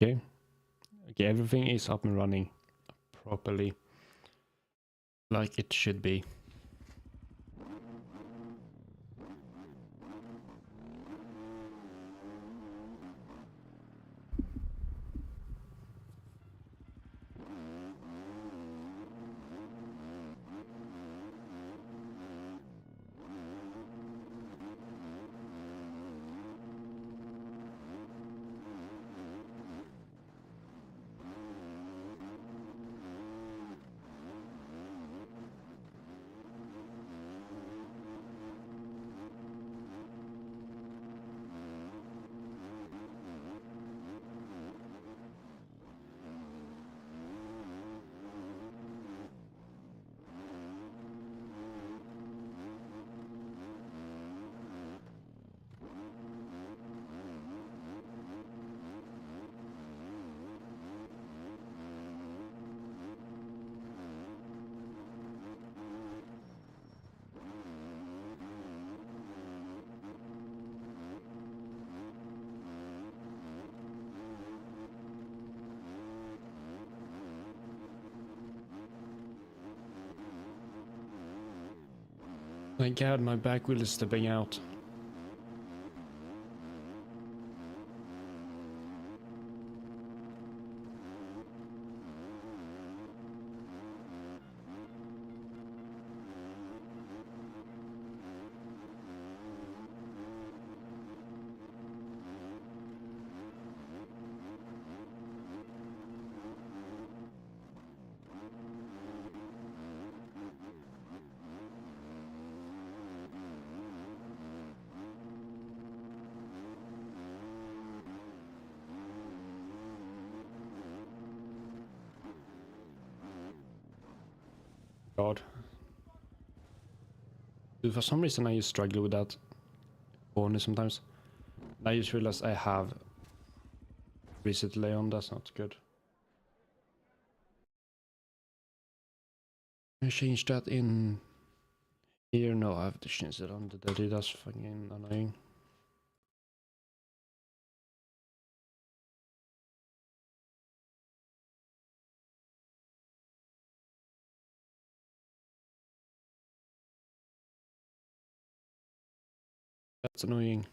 Okay. Okay, everything is up and running properly, like it should be. Thank God my back wheel is stepping out. God. Dude, for some reason I just struggle with that corner sometimes. And I just realized I have reset delay on, that's not good. I change that in here. No, I have to change it on the daddy. That's fucking annoying. That's annoying.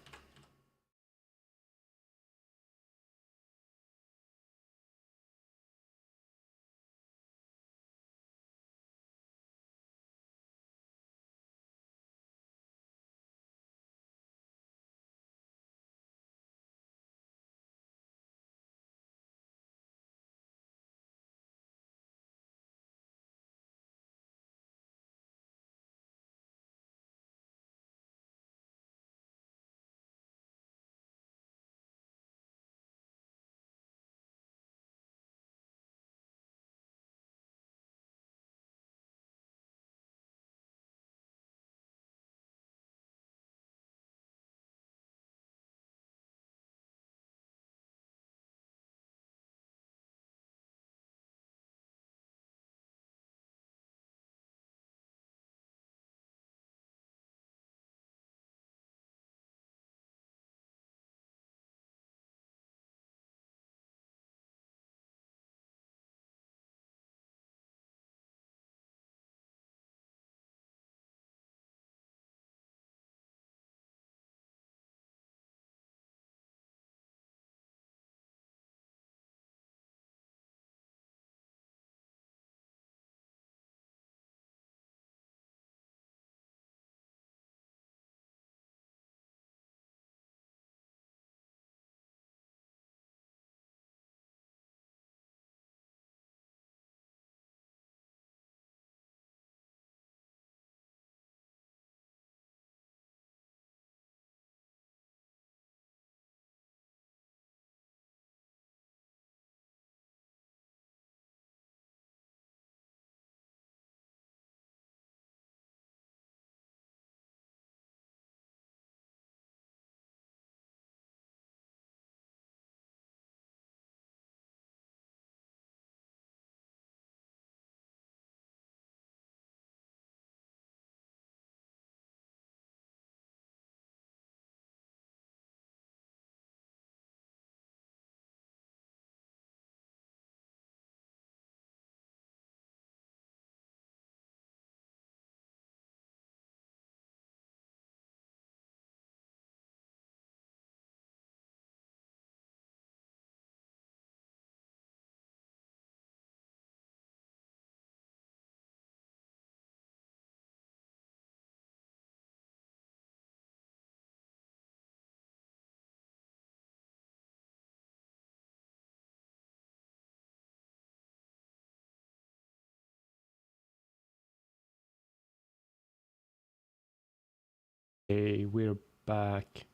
Okay, we're back.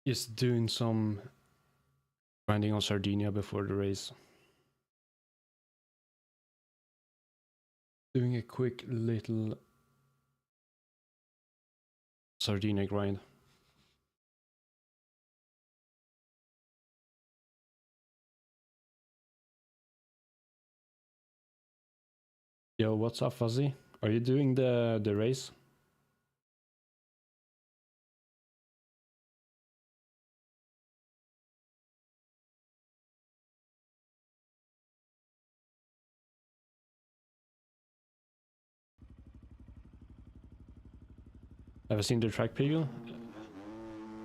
Just doing some grinding on Sardinia before the race. Doing a quick little Sardinia grind. Yo, what's up, Fuzzy? Are you doing the race? Have you seen the track preview?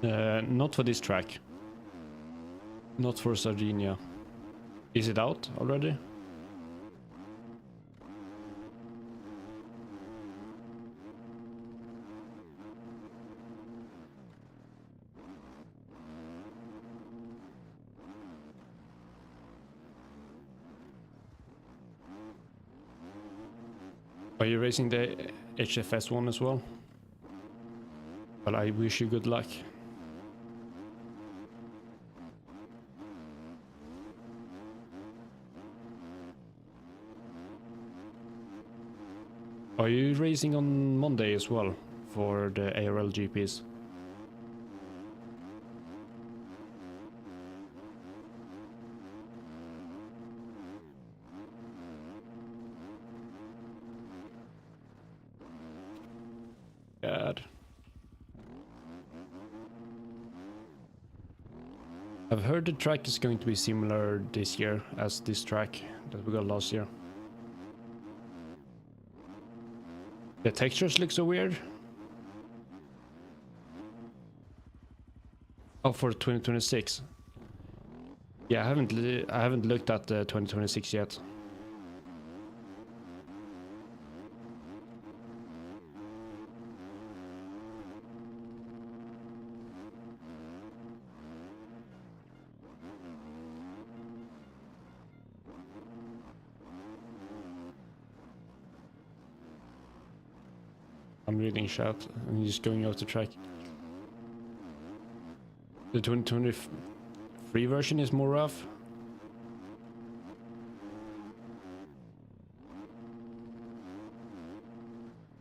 Not for this track. Not for Sardinia. Is it out already? Are you racing the HFS one as well? Well, I wish you good luck. Are you racing on Monday as well for the ARL GPs? God. I've heard the track is going to be similar this year as this track that we got last year. The textures look so weird. Oh, for 2026. Yeah, I haven't looked at the 2026 yet. I'm reading chat and just going off the track. The 2023 version is more rough.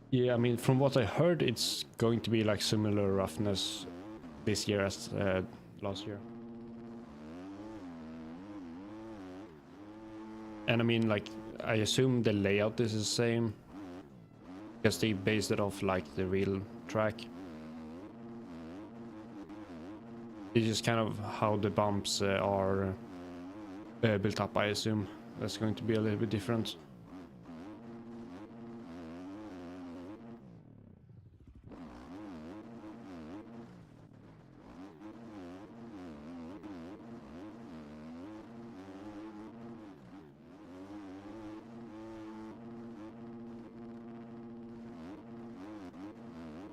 Yeah, I mean, from what I heard, it's going to be like similar roughness this year as last year. And I mean, like, I assume the layout is the same. Because they based it off like the real track. It's just kind of how the bumps are built up, I assume. That's going to be a little bit different.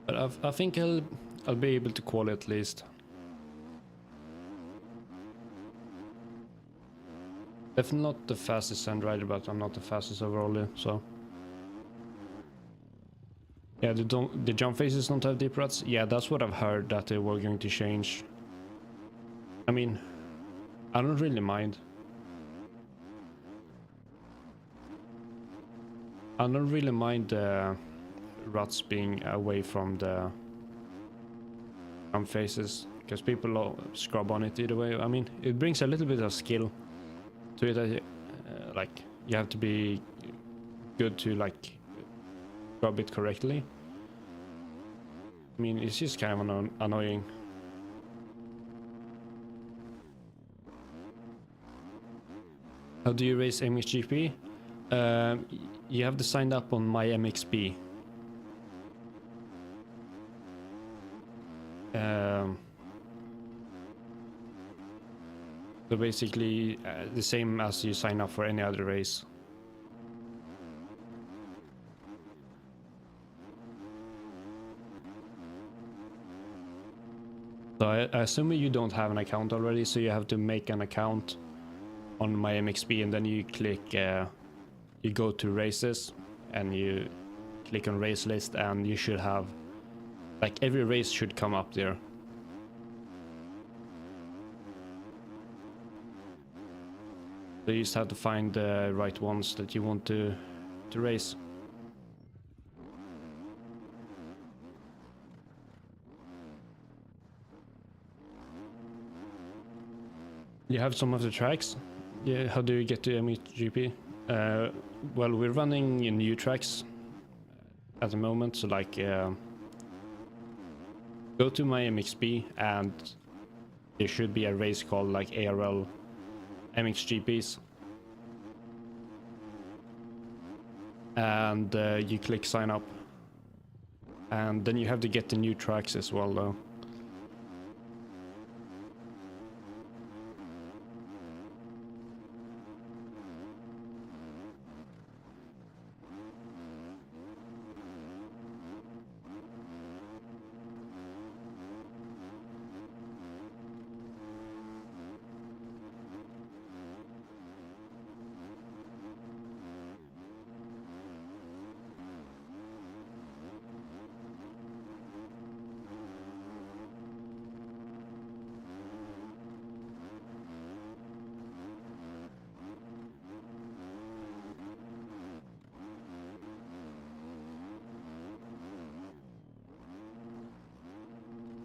But I think I'll be able to call it at least. Definitely not the fastest sand rider, but I'm not the fastest overall, so. Yeah, the jump phases don't have deep ruts. Yeah, that's what I've heard that they were going to change. I mean, I don't really mind. I don't really mind the ruts being away from the jump phases, because people scrub on it either way. I mean, it brings a little bit of skill to it. Like, you have to be good to like scrub it correctly. I mean, it's just kind of annoying. How do you race MxGP? You have to sign up on my MxB. So basically the same as you sign up for any other race. So I assume you don't have an account already, so you have to make an account on my MxB, and then you click, you go to races, and you click on race list, and you should have, like, every race should come up there. So you just have to find the right ones that you want to race. You have some of the tracks. Yeah, how do you get to MxGP? Well, we're running new tracks at the moment, so like go to my MxB, and there should be a race called like ARL MxGPs, and you click sign up, and then you have to get the new tracks as well though.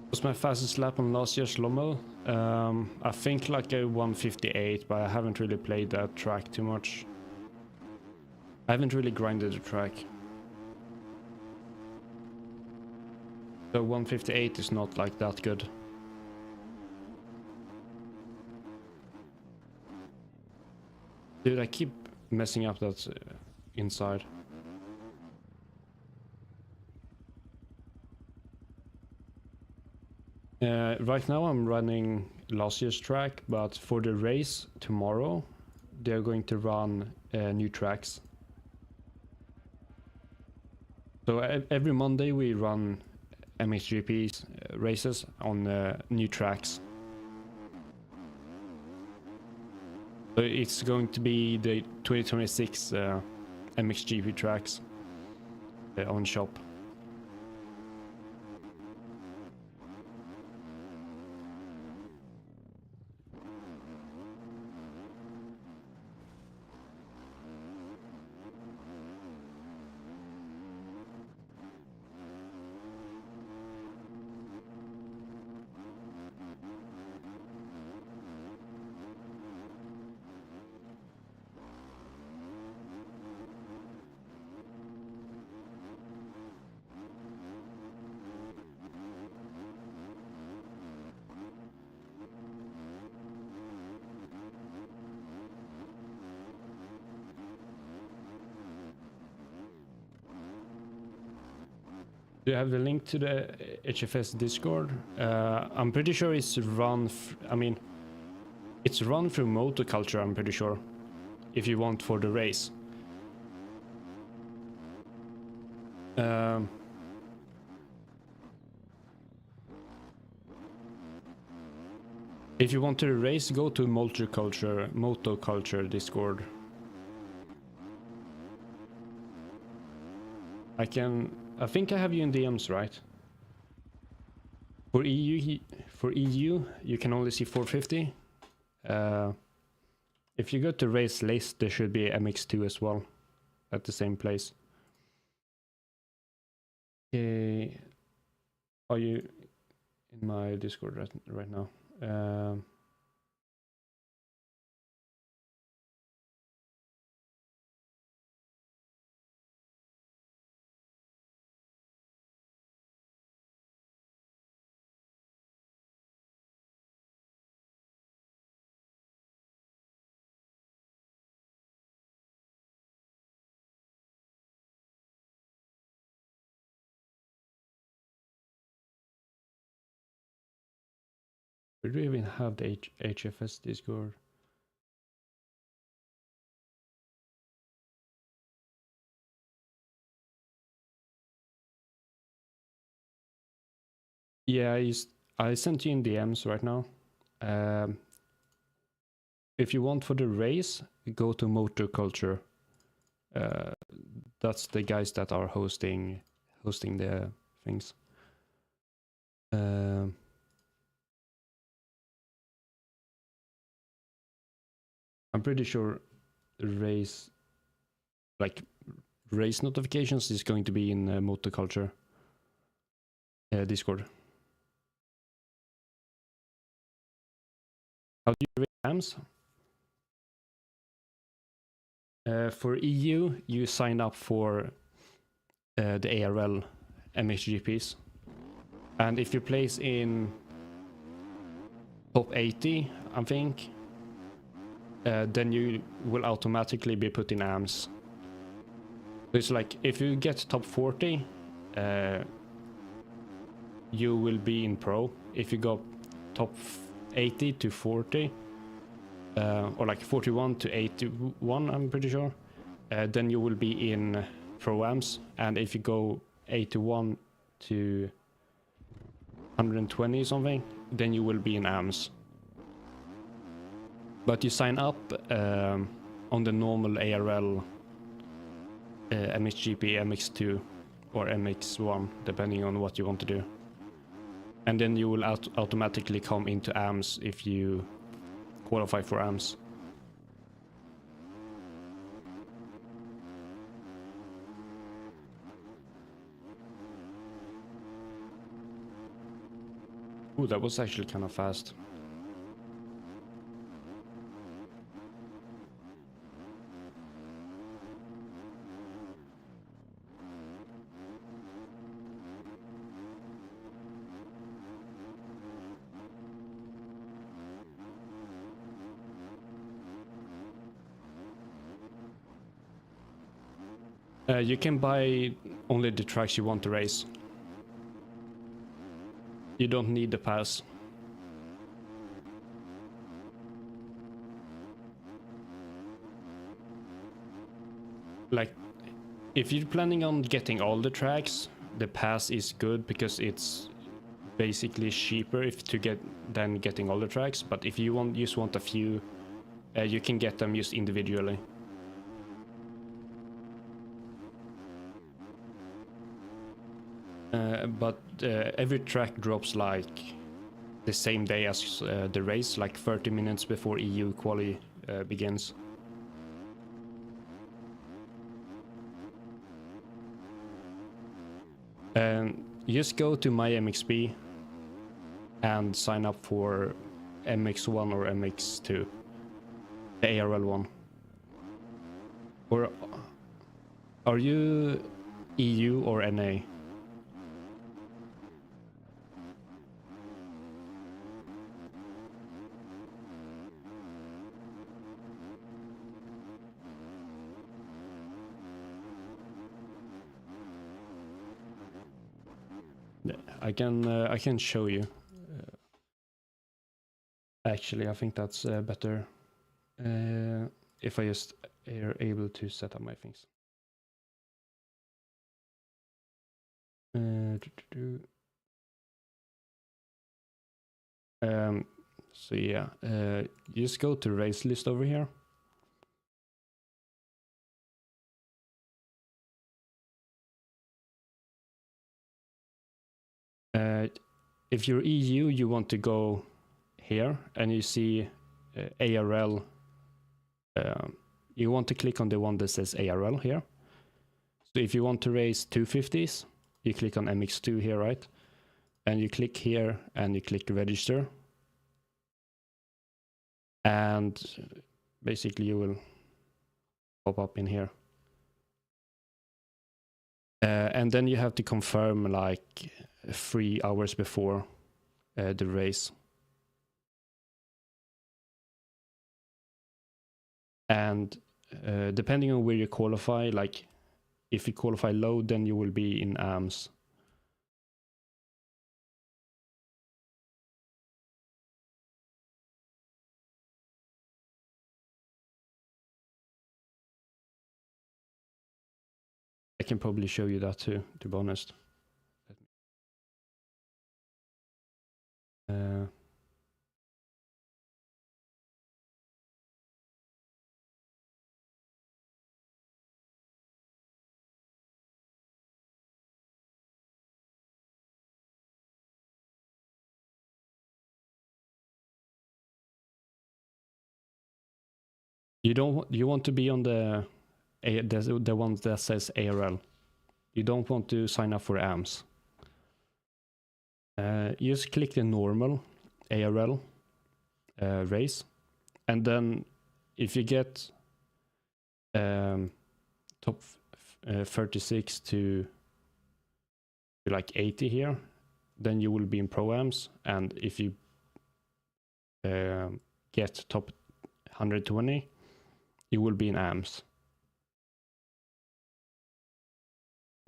Was my fastest lap on last year's Lommel? I think like a 158, but I haven't really played that track too much. I haven't really grinded the track. So 158 is not like that good. Dude, I keep messing up that inside. Right now I'm running last year's track, but for the race tomorrow, they're going to run new tracks. So every Monday we run MxGP races on new tracks. So it's going to be the 2026 MxGP tracks on shop. Do you have the link to the HFS Discord? I'm pretty sure it's run. I mean, it's run through Motoculture. I'm pretty sure. If you want for the race. If you want to race, go to Motoculture Discord. I think I have you in DMs, right? For EU, you can only see 450. If you go to race list, there should be MX2 as well, at the same place. Okay, are you in my Discord right now? Do we even have the HFS Discord? Yeah, I sent you in DMs right now. If you want for the race, go to Motor Culture. That's the guys that are hosting the things. I'm pretty sure the race notifications is going to be in Motor Culture Discord. How do you rate AMS? For EU, you sign up for the ARL MxGPs. And if you place in top 80, I think, then you will automatically be put in AMS. So it's like, if you get top 40, you will be in Pro. If you go top 80 to 40, or like 41 to 81, I'm pretty sure, then you will be in Pro AMS. And if you go 81 to 120 something, then you will be in AMS. But you sign up on the normal ARL MxGP, MX2 or MX1, depending on what you want to do. And then you will automatically come into AMS if you qualify for AMS. Ooh, that was actually kind of fast. You can buy only the tracks you want to race. You don't need the pass. Like, if you're planning on getting all the tracks, the pass is good because it's basically cheaper than getting all the tracks. But if you just want a few, you can get them just individually. But every track drops like the same day as the race, like 30 minutes before EU quali begins. Just go to my MXB and sign up for MX1 or MX2, the ARL one. Or are you EU or NA? I can show you. Actually, I think that's better if I just are able to set up my things. So yeah, just go to race list over here. If you're EU, you want to go here and you see ARL. You want to click on the one that says ARL here. So if you want to race 250s, you click on MX2 here, right? And you click here and you click register. And basically you will pop up in here. And then you have to confirm like 3 hours before the race. And depending on where you qualify, like if you qualify low, then you will be in AMS. can probably show you that too, to be honest. You want to be on the one that says ARL. You don't want to sign up for AMS. You just click the normal ARL race, and then if you get top 36 to like 80 here, then you will be in Pro AMS, and if you get top 120, you will be in AMS.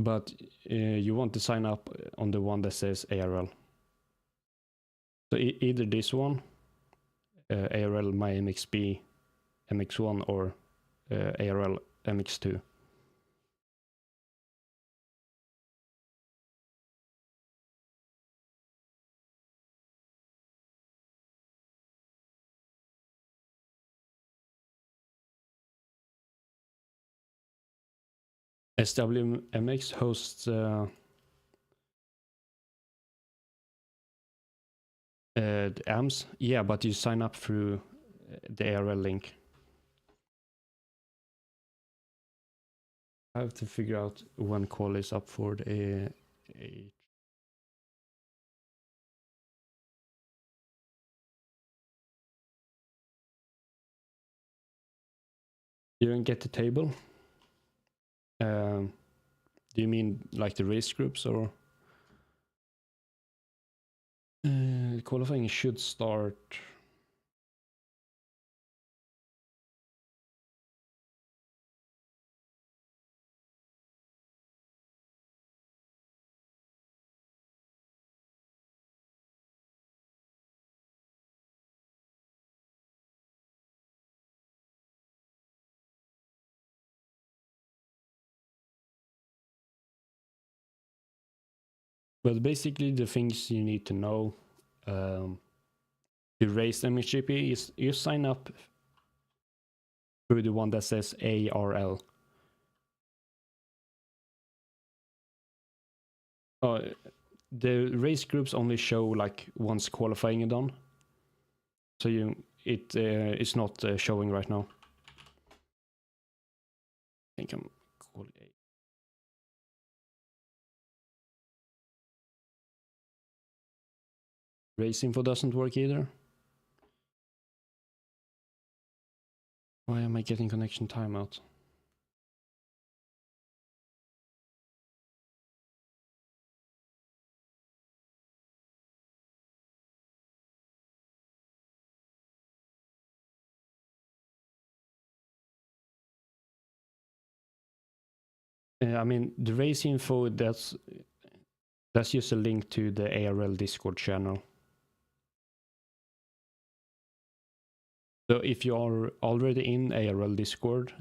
But you want to sign up on the one that says ARL. So either this one, ARL My MXB MX1, or ARL MX2. SWMX hosts the AMS, yeah, but you sign up through the ARL link. I have to figure out when call is up for the You don't get the table? Do you mean like the race groups, or? Qualifying should start. But basically the things you need to know to race MxGP is you sign up through the one that says ARL. The race groups only show like once qualifying is done. So it's not showing right now. I think I'm calling it. Race info doesn't work either. Why am I getting connection timeout? I mean, the race info, that's just a link to the ARL Discord channel. So if you are already in ARL Discord,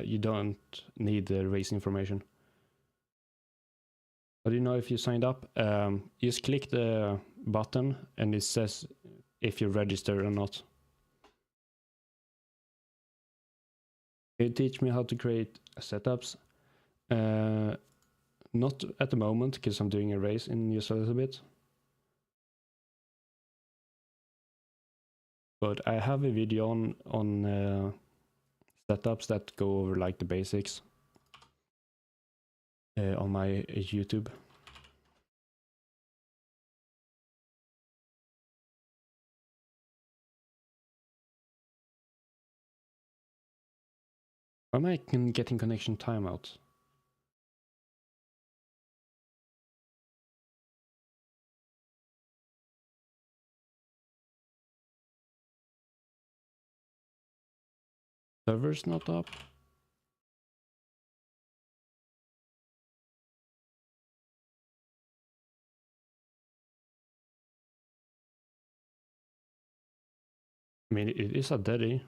you don't need the race information. But you know, if you signed up, just click the button and it says if you're registered or not. Can you teach me how to create setups? Not at the moment, because I'm doing a race in just a little bit. But I have a video on setups that go over like the basics on my YouTube. Why am I getting connection timeout? Server's not up. I mean, it is a daddy.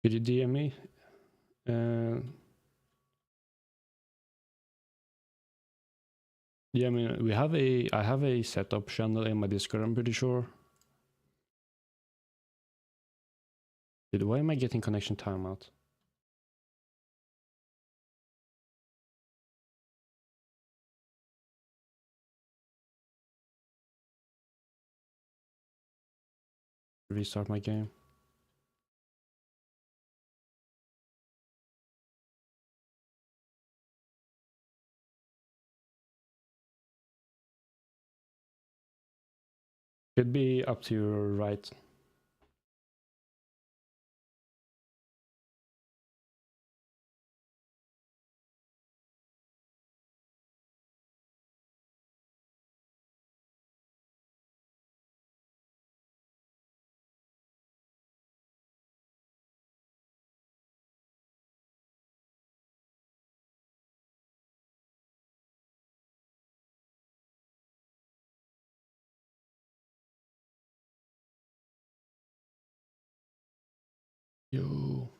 Did you DM me? Yeah, I mean, I have a setup channel in my Discord, I'm pretty sure. Dude, why am I getting connection timeout? Restart my game. Should be up to your right. Yo.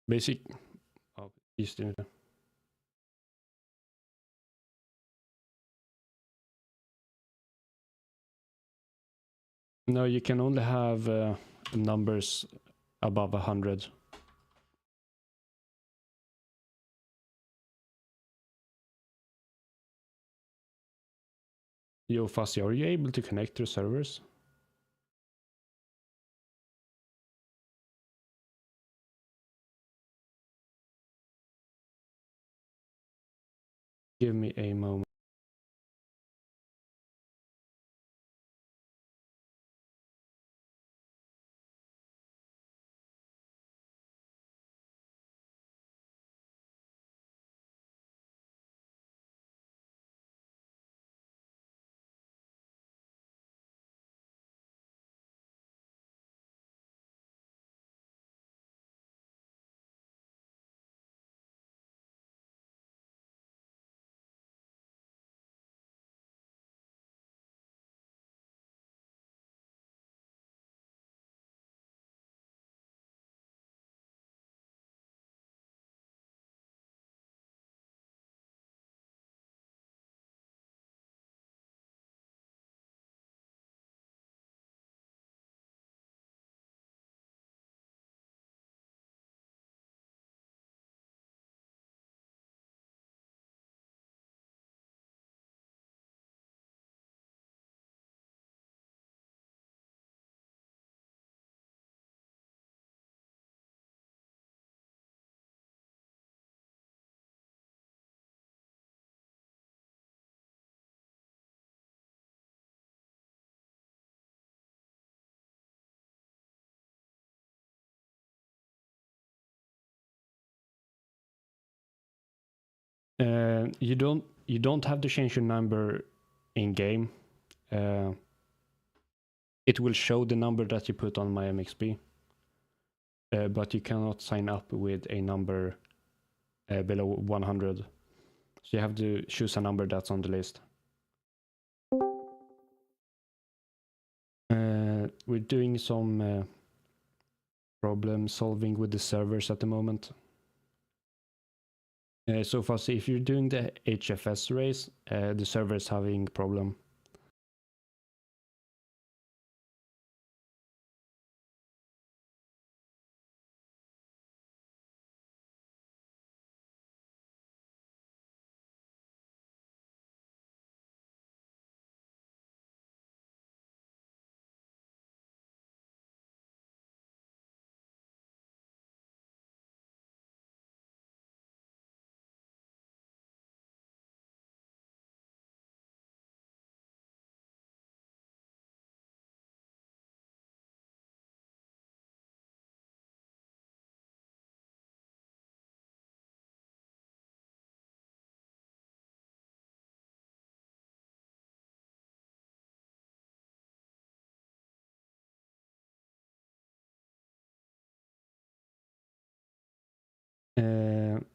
Basic. Oh, he's doing it. No, you can only have numbers above 100. Yo, Fuzzy, are you able to connect to servers? Give me a moment. You don't have to change your number in game. It will show the number that you put on my MxB, but you cannot sign up with a number below 100. So you have to choose a number that's on the list. We're doing some problem solving with the servers at the moment. So far, if you're doing the HFS race, the server is having problem.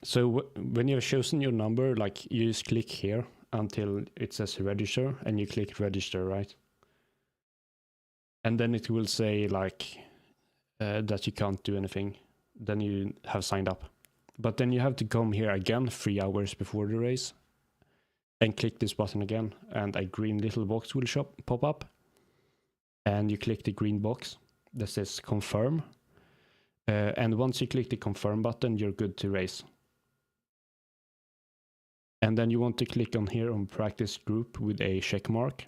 So when you've chosen your number, like you just click here until it says register and you click register, right? And then it will say like that you can't do anything. Then you have signed up. But then you have to come here again 3 hours before the race and click this button again, and a green little box will pop up. And you click the green box that says confirm. And once you click the confirm button, you're good to race. And then you want to click on here on practice group with a check mark.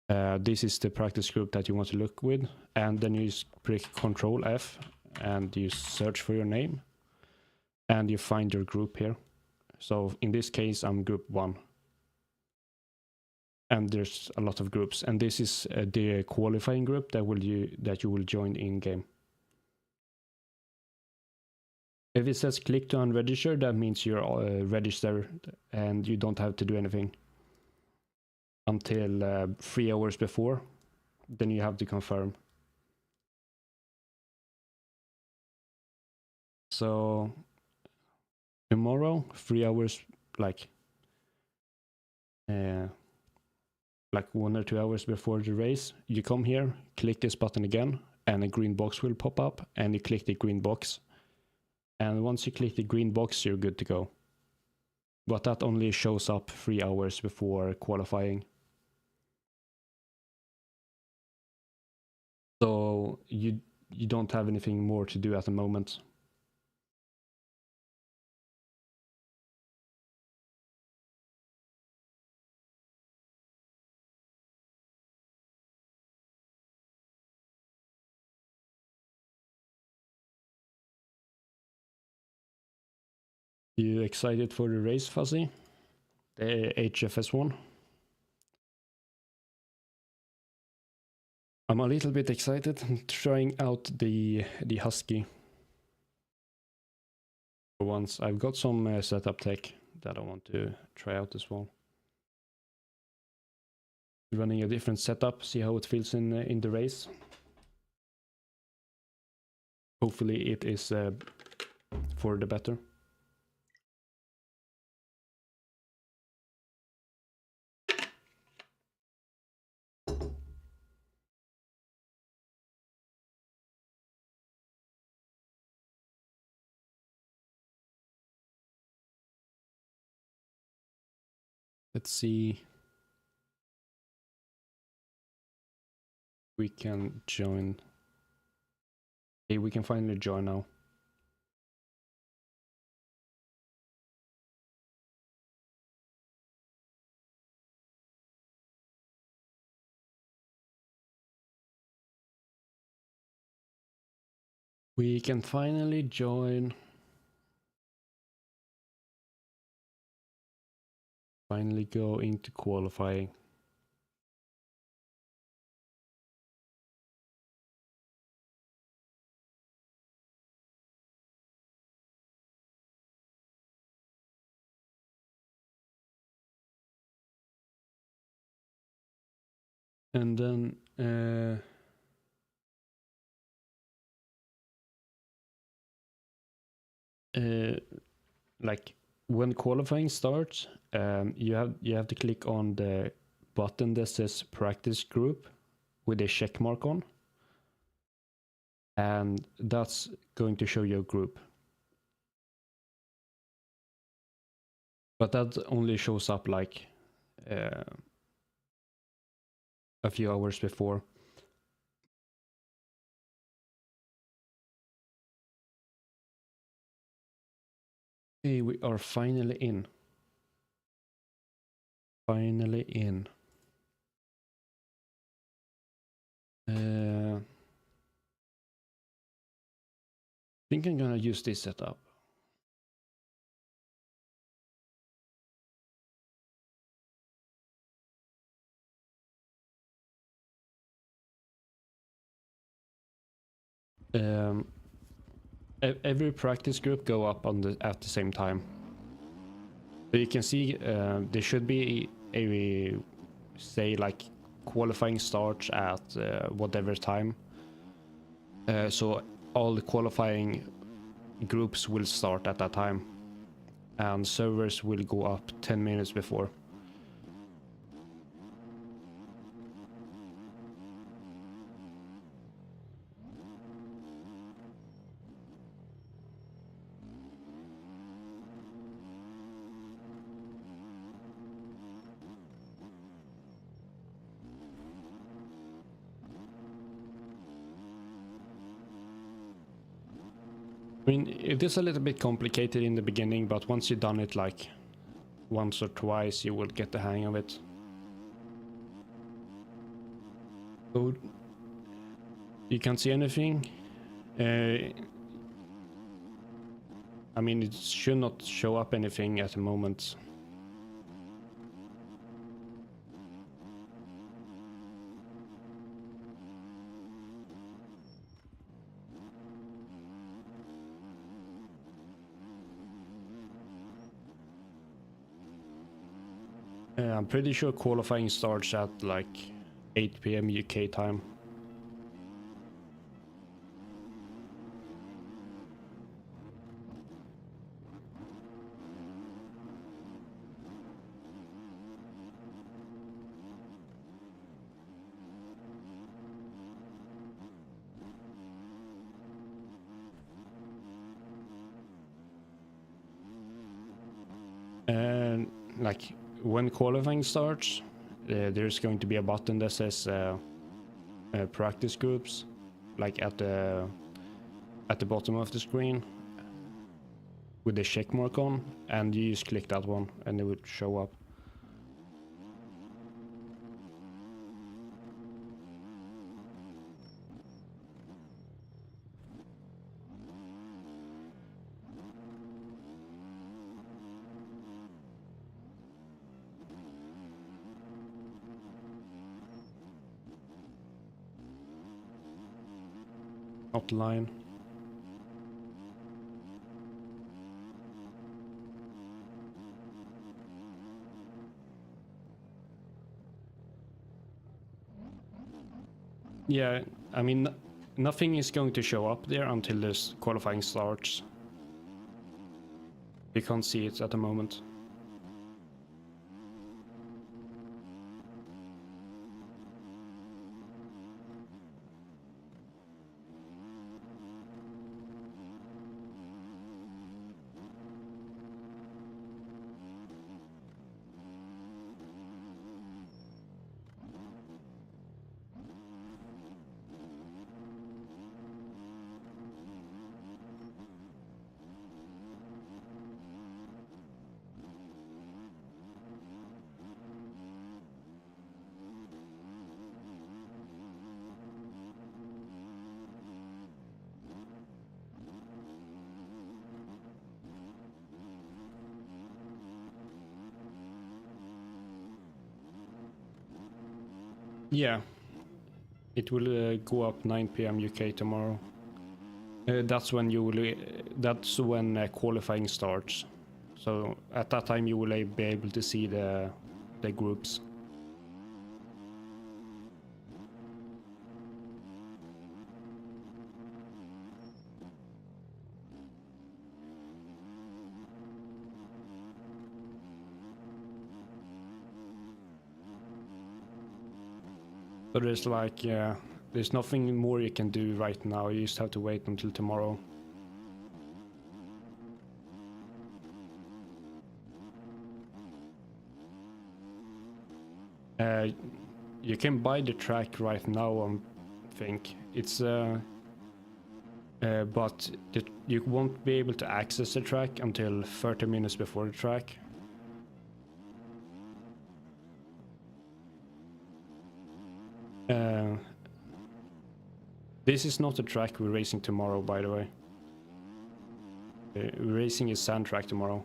This is the practice group that you want to look with. And then you click Control F and you search for your name. And you find your group here. So in this case, I'm group 1. And there's a lot of groups. And this is the qualifying group that you will join in game. If it says click to unregister, that means you're registered and you don't have to do anything until 3 hours before. Then you have to confirm. So tomorrow, 3 hours, like 1 or 2 hours before the race, you come here, click this button again, and a green box will pop up, and you click the green box. And once you click the green box, you're good to go. But that only shows up 3 hours before qualifying. So you don't have anything more to do at the moment. You excited for the race, Fuzzy? The HFS one? I'm a little bit excited. I'm trying out the Husky. For once, I've got some setup tech that I want to try out as well. Running a different setup, see how it feels in the race. Hopefully it is for the better. Let's see. We can join. Okay, we can finally join now. We can finally join. Finally go into qualifying. And then like when qualifying starts, you have to click on the button that says practice group with a check mark on, and that's going to show your group. But that only shows up like a few hours before. Okay, we are finally in. Finally in. I think I'm gonna use this setup. Every practice group go up on at the same time. So you can see there should be a say like qualifying starts at whatever time. So all the qualifying groups will start at that time, and servers will go up 10 minutes before. I mean, it is a little bit complicated in the beginning, but once you've done it like once or twice, you will get the hang of it. So you can't see anything. I mean, it should not show up anything at the moment. I'm pretty sure qualifying starts at like 8 PM UK time. And like when qualifying starts, there's going to be a button that says practice groups, like at the bottom of the screen with the check mark on, and you just click that one and it would show up. Outline. Yeah, I mean, nothing is going to show up there until this qualifying starts. You can't see it at the moment. Yeah, it will go up 9 PM UK tomorrow. That's when you will. That's when qualifying starts. So at that time you will be able to see the groups. So there's like, there's nothing more you can do right now. You just have to wait until tomorrow. You can buy the track right now, I think. It's but you won't be able to access the track until 30 minutes before the track. This is not the track we're racing tomorrow, by the way. We're racing a sand track tomorrow.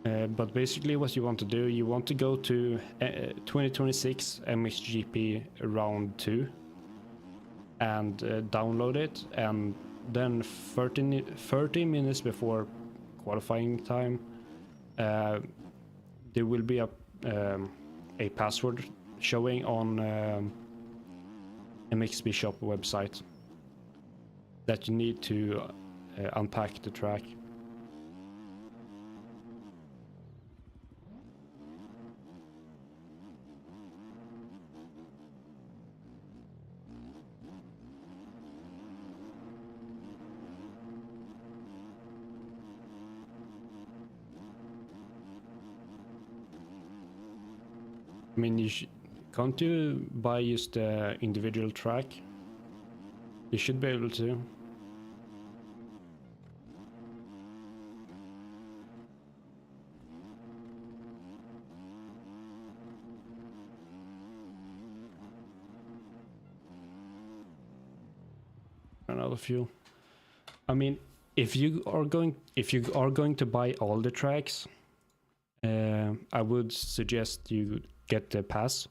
But basically what you want to do, you want to go to 2026 MxGP round 2 and download it, and then 30 minutes before qualifying time there will be a password showing on MxB shop website that you need to unpack the track. I mean, can't you buy just the individual track? You should be able to. Run out of fuel. I mean, if you are going to buy all the tracks, I would suggest you get the pass.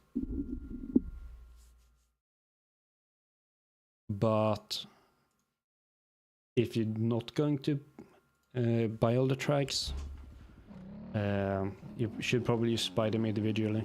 But if you're not going to buy all the tracks, you should probably just buy them individually.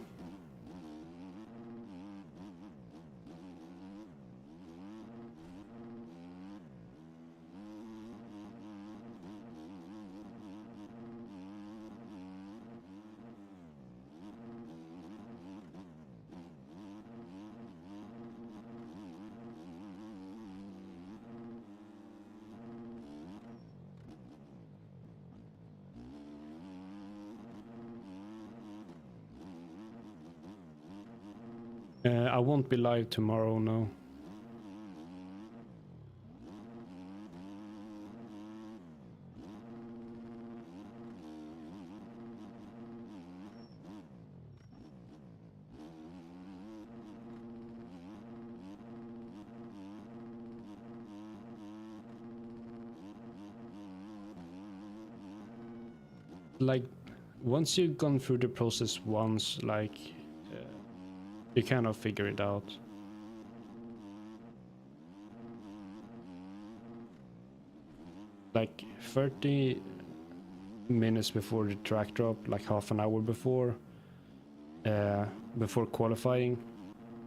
I won't be live tomorrow, no. Like, once you've gone through the process once, like, you kind of figure it out. Like 30 minutes before the track drop, like half an hour before qualifying,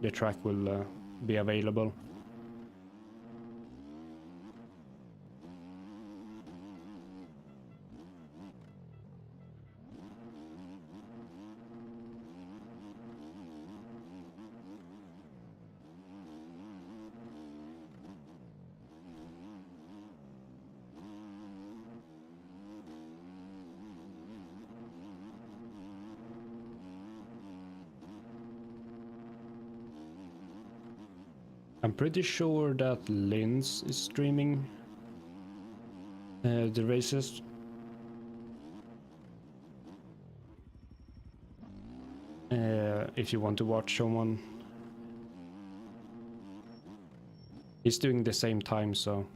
the track will be available. I'm pretty sure that Linz is streaming the races. If you want to watch someone, he's doing the same time, so.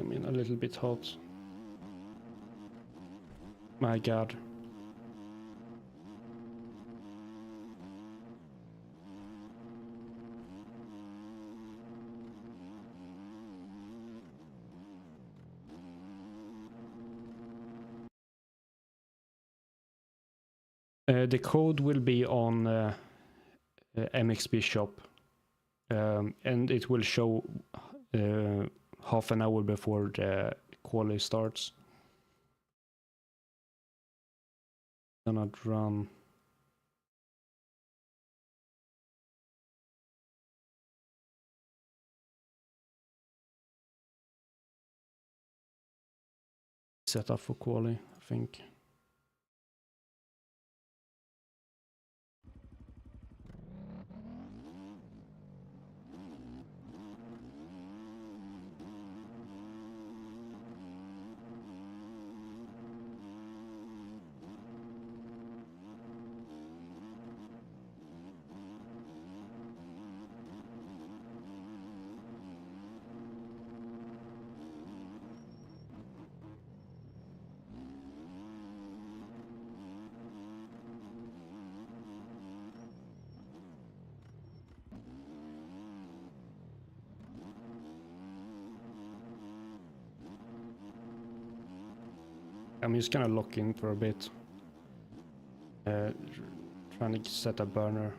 I mean, a little bit hot. My god. The code will be on MxB shop, and it will show half an hour before the quali starts. Gonna run. Set up for quali, I think. I'm just gonna lock in for a bit. Trying to set a burner.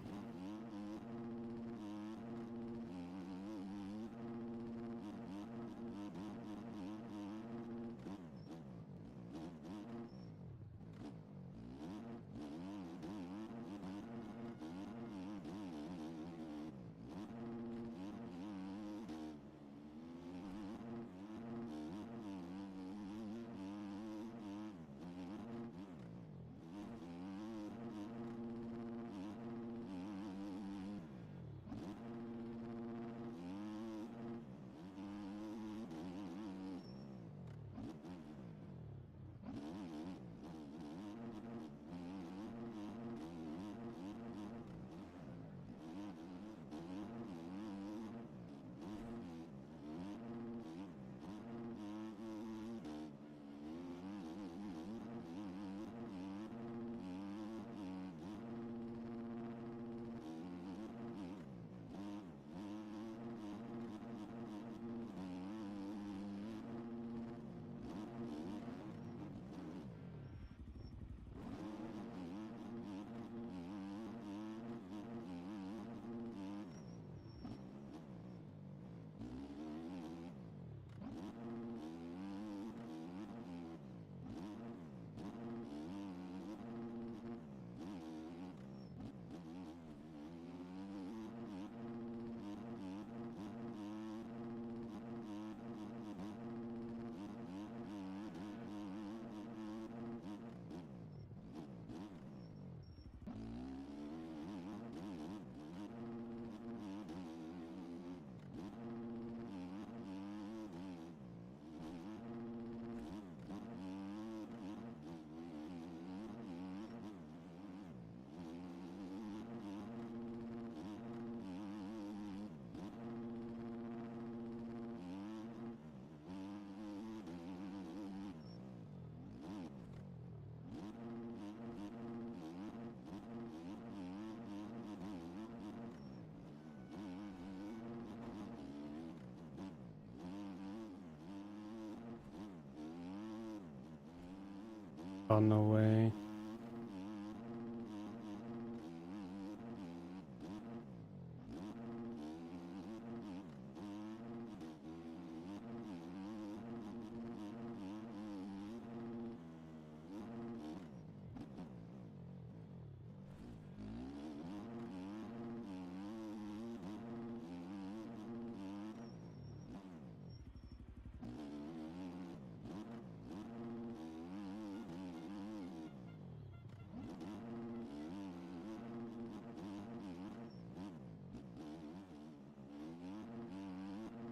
Oh, no way.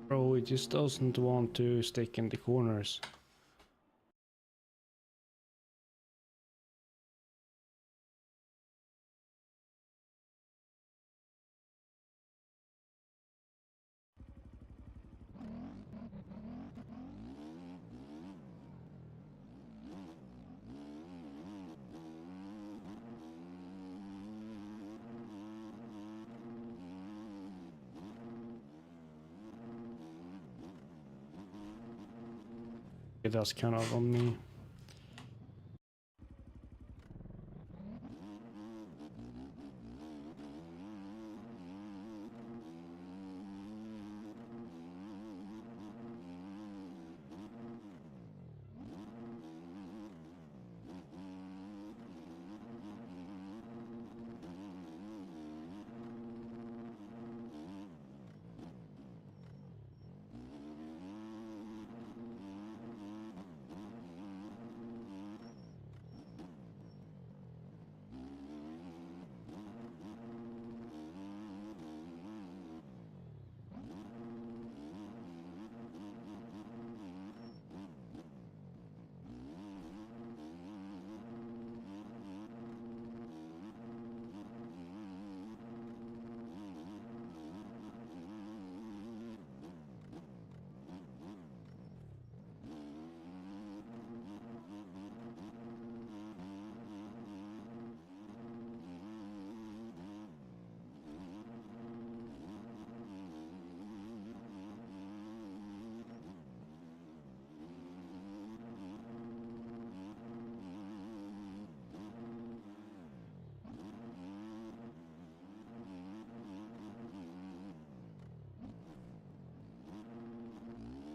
Bro, it just doesn't want to stick in the corners. That's kind of on me.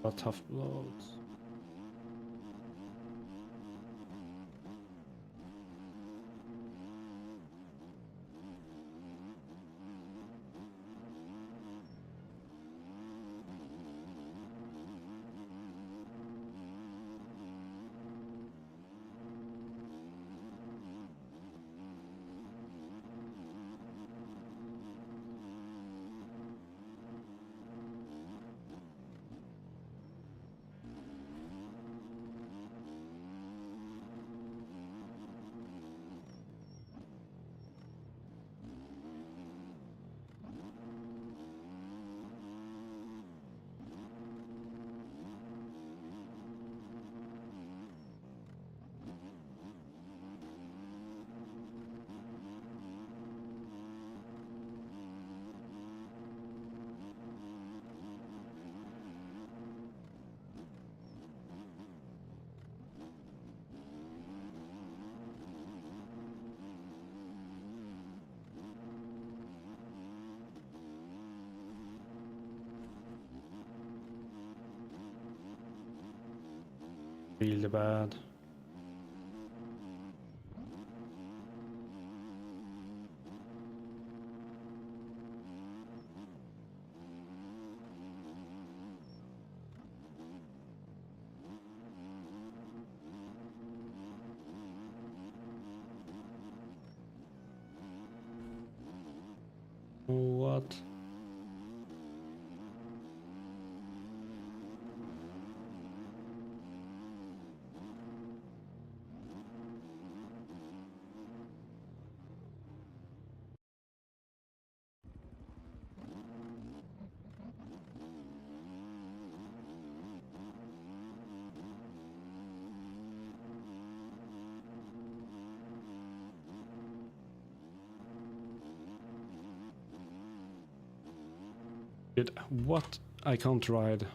Got tough blows. Really bad. What? Dude, what? I can't ride.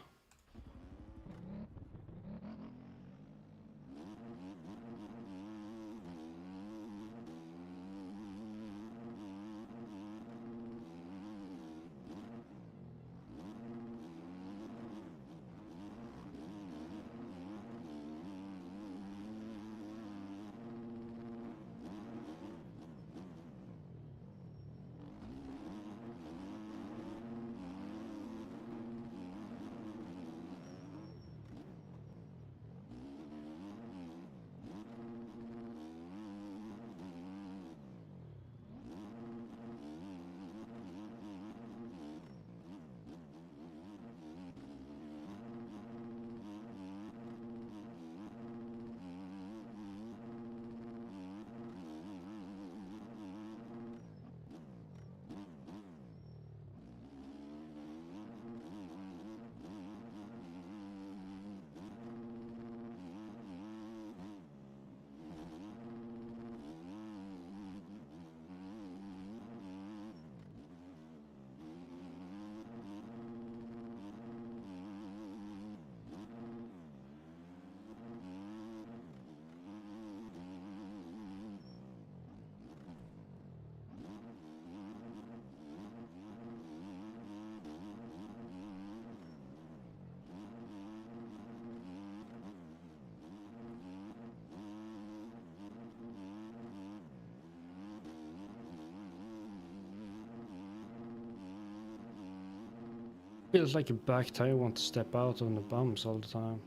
Feels like a back tire want to step out on the bumps all the time.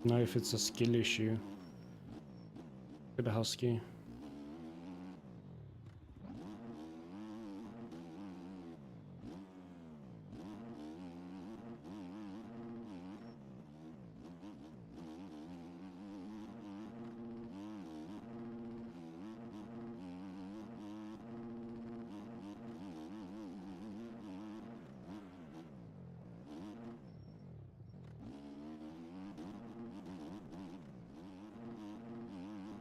Now if it's a skill issue with the Husky.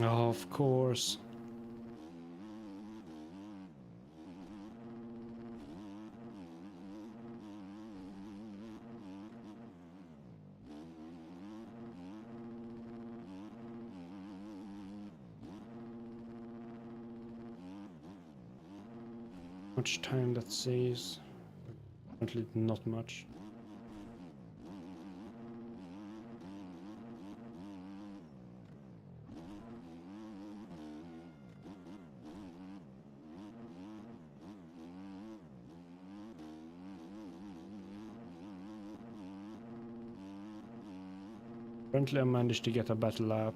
Oh, of course. Much time that saves? Apparently not much. Apparently I managed to get a better lap.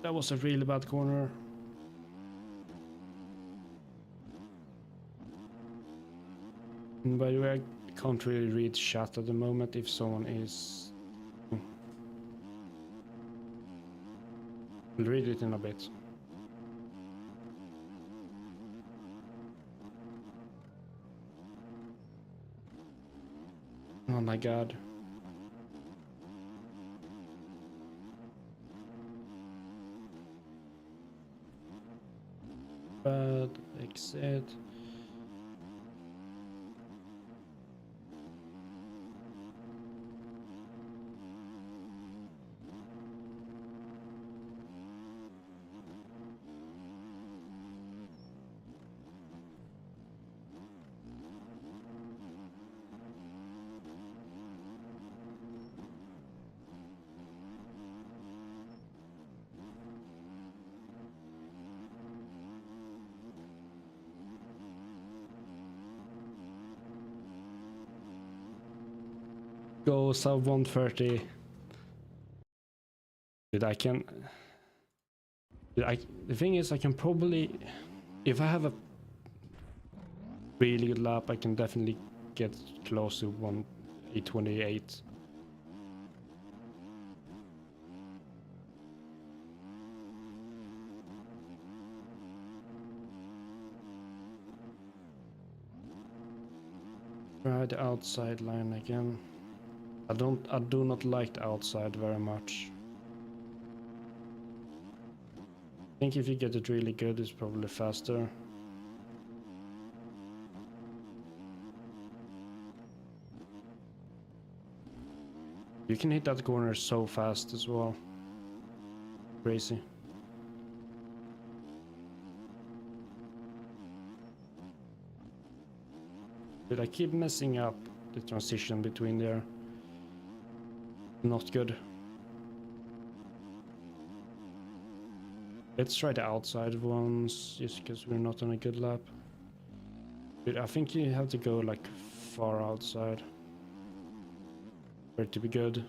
That was a really bad corner. And by the way, I can't really read chat at the moment if someone is... I'll read it in a bit. Oh my god. Bad exit. Go sub 130. Dude, I can... Dude, the thing is, I can probably... If I have a really good lap, I can definitely get close to 828. Try the outside line again. I do not like the outside very much. I think if you get it really good, it's probably faster. You can hit that corner so fast as well. Crazy. But I keep messing up the transition between there. Not good. Let's try the outside ones, just because we're not on a good lap. But I think you have to go like far outside for it to be good.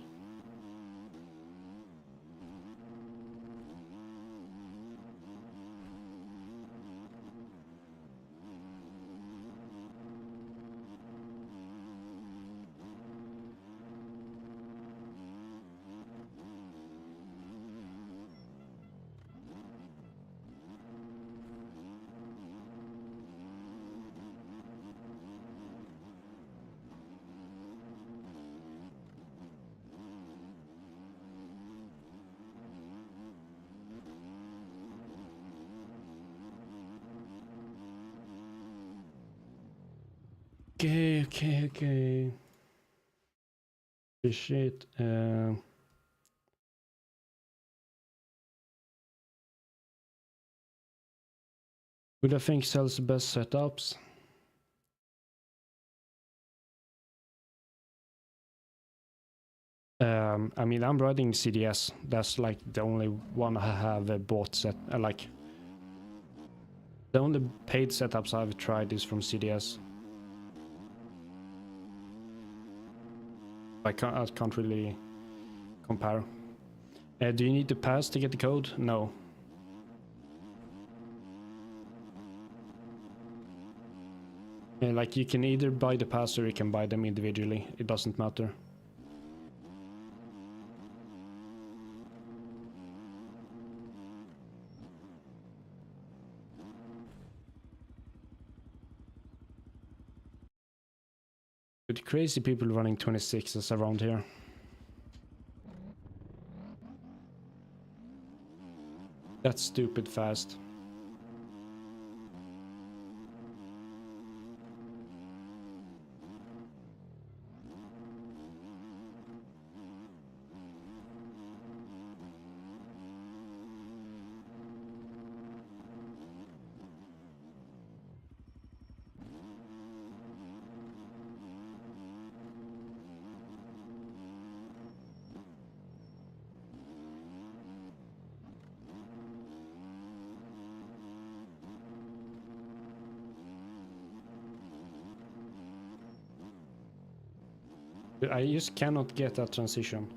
Okay. Shit. Who do I think sells the best setups? I mean, I'm riding CDS. That's like the only one I have bought set. Like the only paid setups I've tried is from CDS. I can't really compare. Do you need to pass to get the code? No. Like you can either buy the pass or you can buy them individually. It doesn't matter. With crazy people running 26s around here. That's stupid fast. I just cannot get that transition.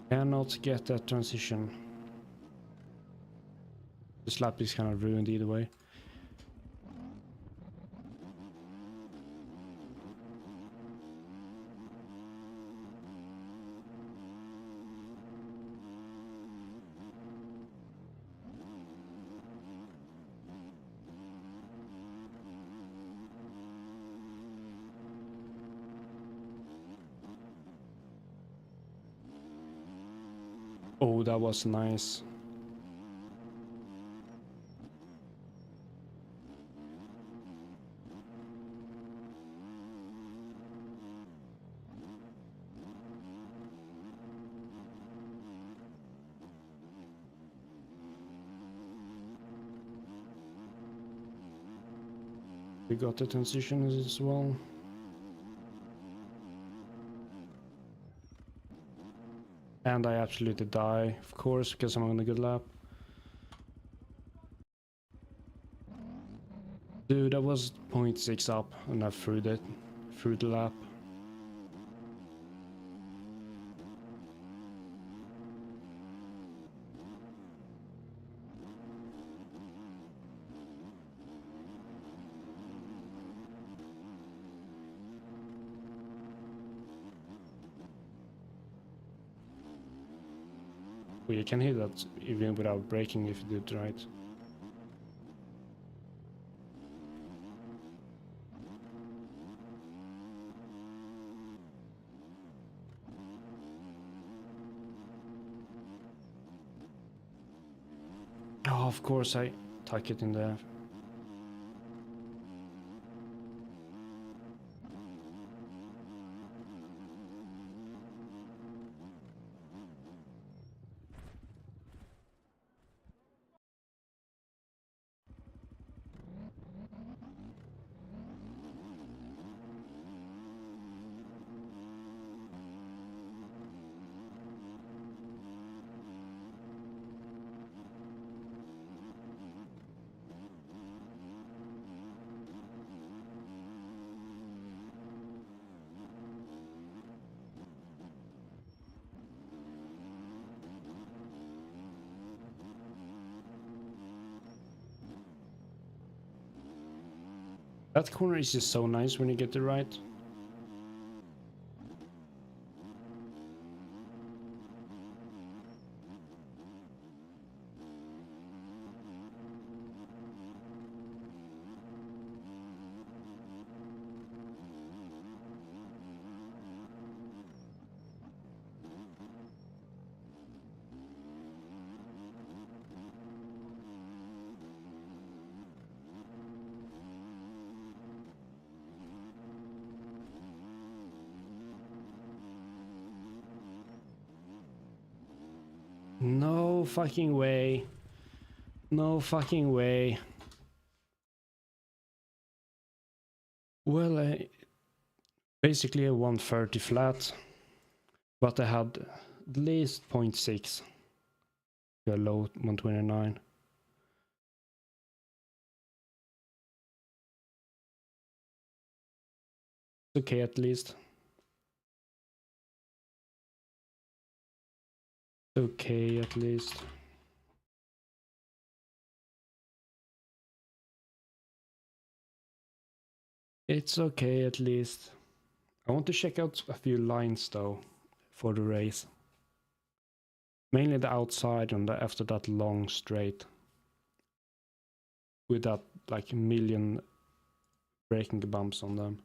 Cannot get that transition. The slap is kind of ruined either way. Oh, that was nice. We got the transition as well. And I absolutely die, of course, because I'm on a good lap. Dude, I was 0.6 up and I threw the lap. Well, you can hit that even without braking if you do it right. Oh, of course I tuck it in there. That corner is just so nice when you get it right. No fucking way. No fucking way. Well, basically a 130 flat, but I had at least 0.6. A low 129. Okay, at least. Okay, at least. It's okay, at least. I want to check out a few lines though for the race. Mainly the outside and after that long straight. With that like a million braking bumps on them.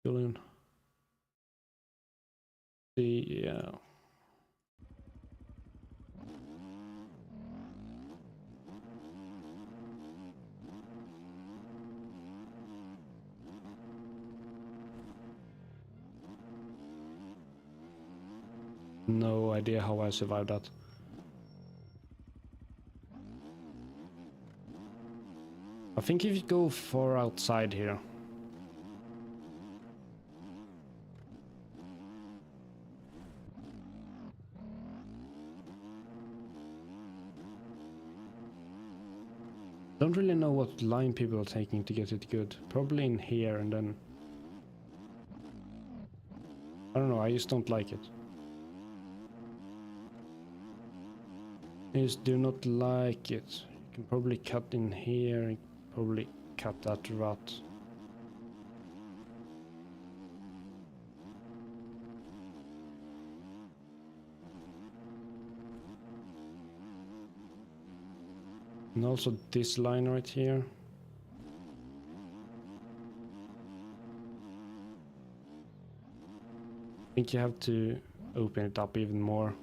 Julian. Yeah. No idea how I survived that. I think if you go far outside here. Don't really know what line people are taking to get it good. Probably in here and then... I don't know, I just don't like it. I just do not like it. You can probably cut in here and probably cut that rut. And also this line right here. I think you have to open it up even more.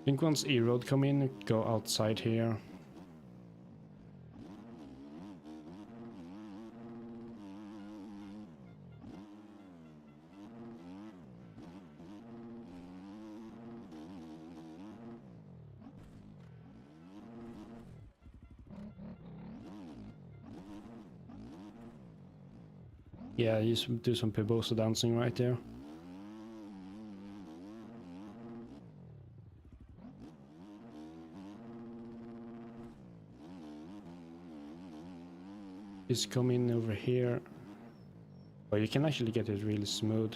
I think once E-road come in, go outside here. Yeah, you do some Pibosa dancing right there. Just come in over here. But you can actually get it really smooth.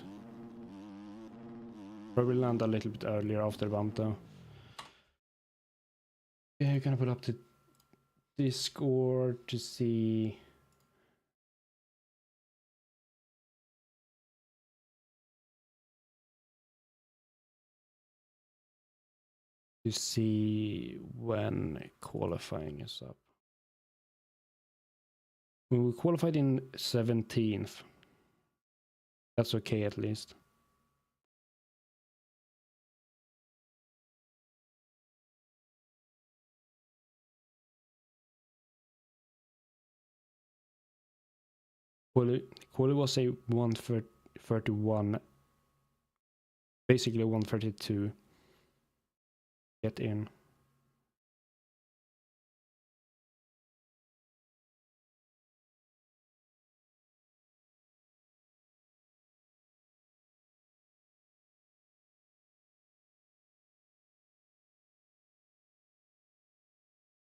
Probably land a little bit earlier after the bump though. Yeah, you're gonna put up the Discord to see. To see when qualifying is up. We qualified in 17th. That's okay at least. Quali was a 131, basically 132. Get in.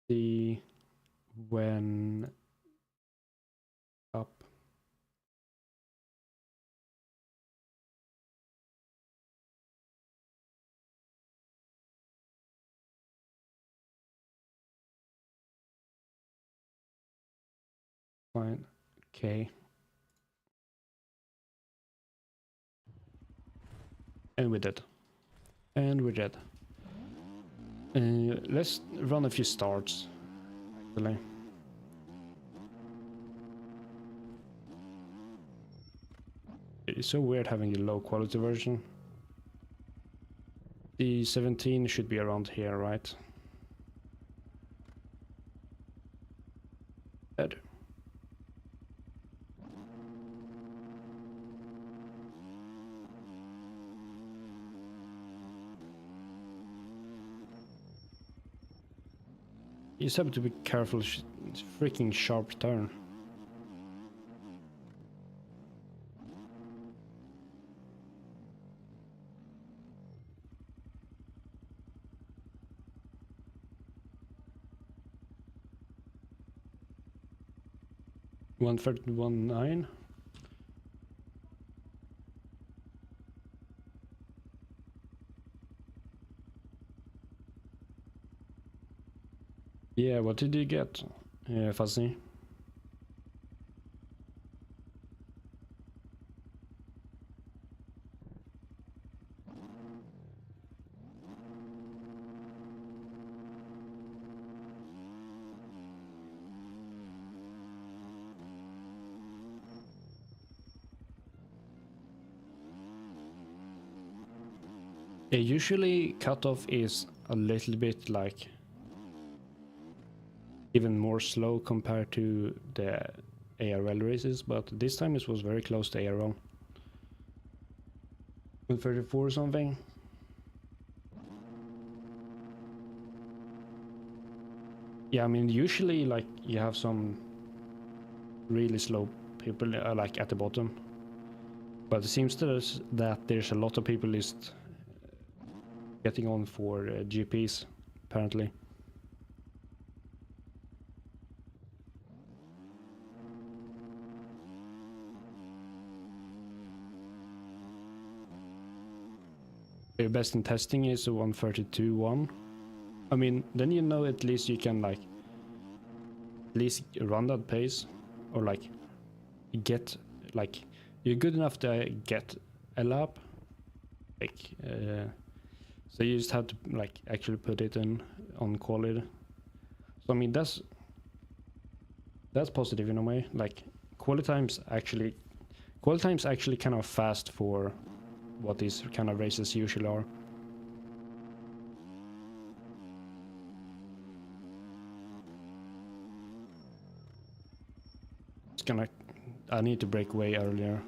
See when up. Fine. Okay. And we did. And we did. Let's run a few starts. Actually. It's so weird having a low quality version. The 17 should be around here, right? You just have to be careful. It's a freaking sharp turn. $131.9. Yeah, what did you get, Fuzzy? Usually cutoff is a little bit like even more slow compared to the ARL races, but this time it was very close to ARL. 134 or something. Yeah, I mean usually like you have some really slow people like at the bottom, but it seems that there's a lot of people just getting on for GPs apparently. Your best in testing is a 132.1. I mean, then you know at least you can like at least run that pace, or like get like you're good enough to get a lap. Like so you just have to like actually put it in on quality. So I mean that's positive in a way. Like quality times actually kind of fast for what these kind of races usually are. It's gonna... I need to break way earlier.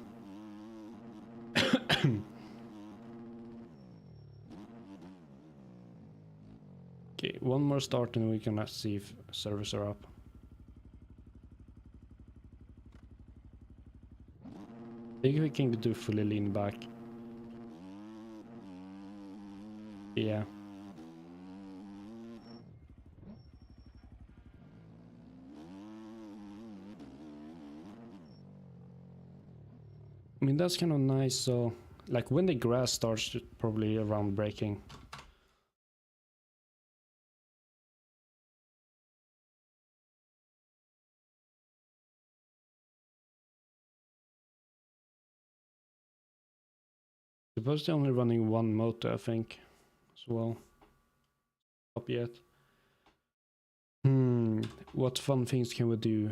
Okay, one more start and we can see if servers are up. I think we can do fully lean back. Yeah. I mean, that's kind of nice. So, like when the grass starts, probably around breaking. Suppose they're only running one motor, I think, as well. Up yet. What fun things can we do?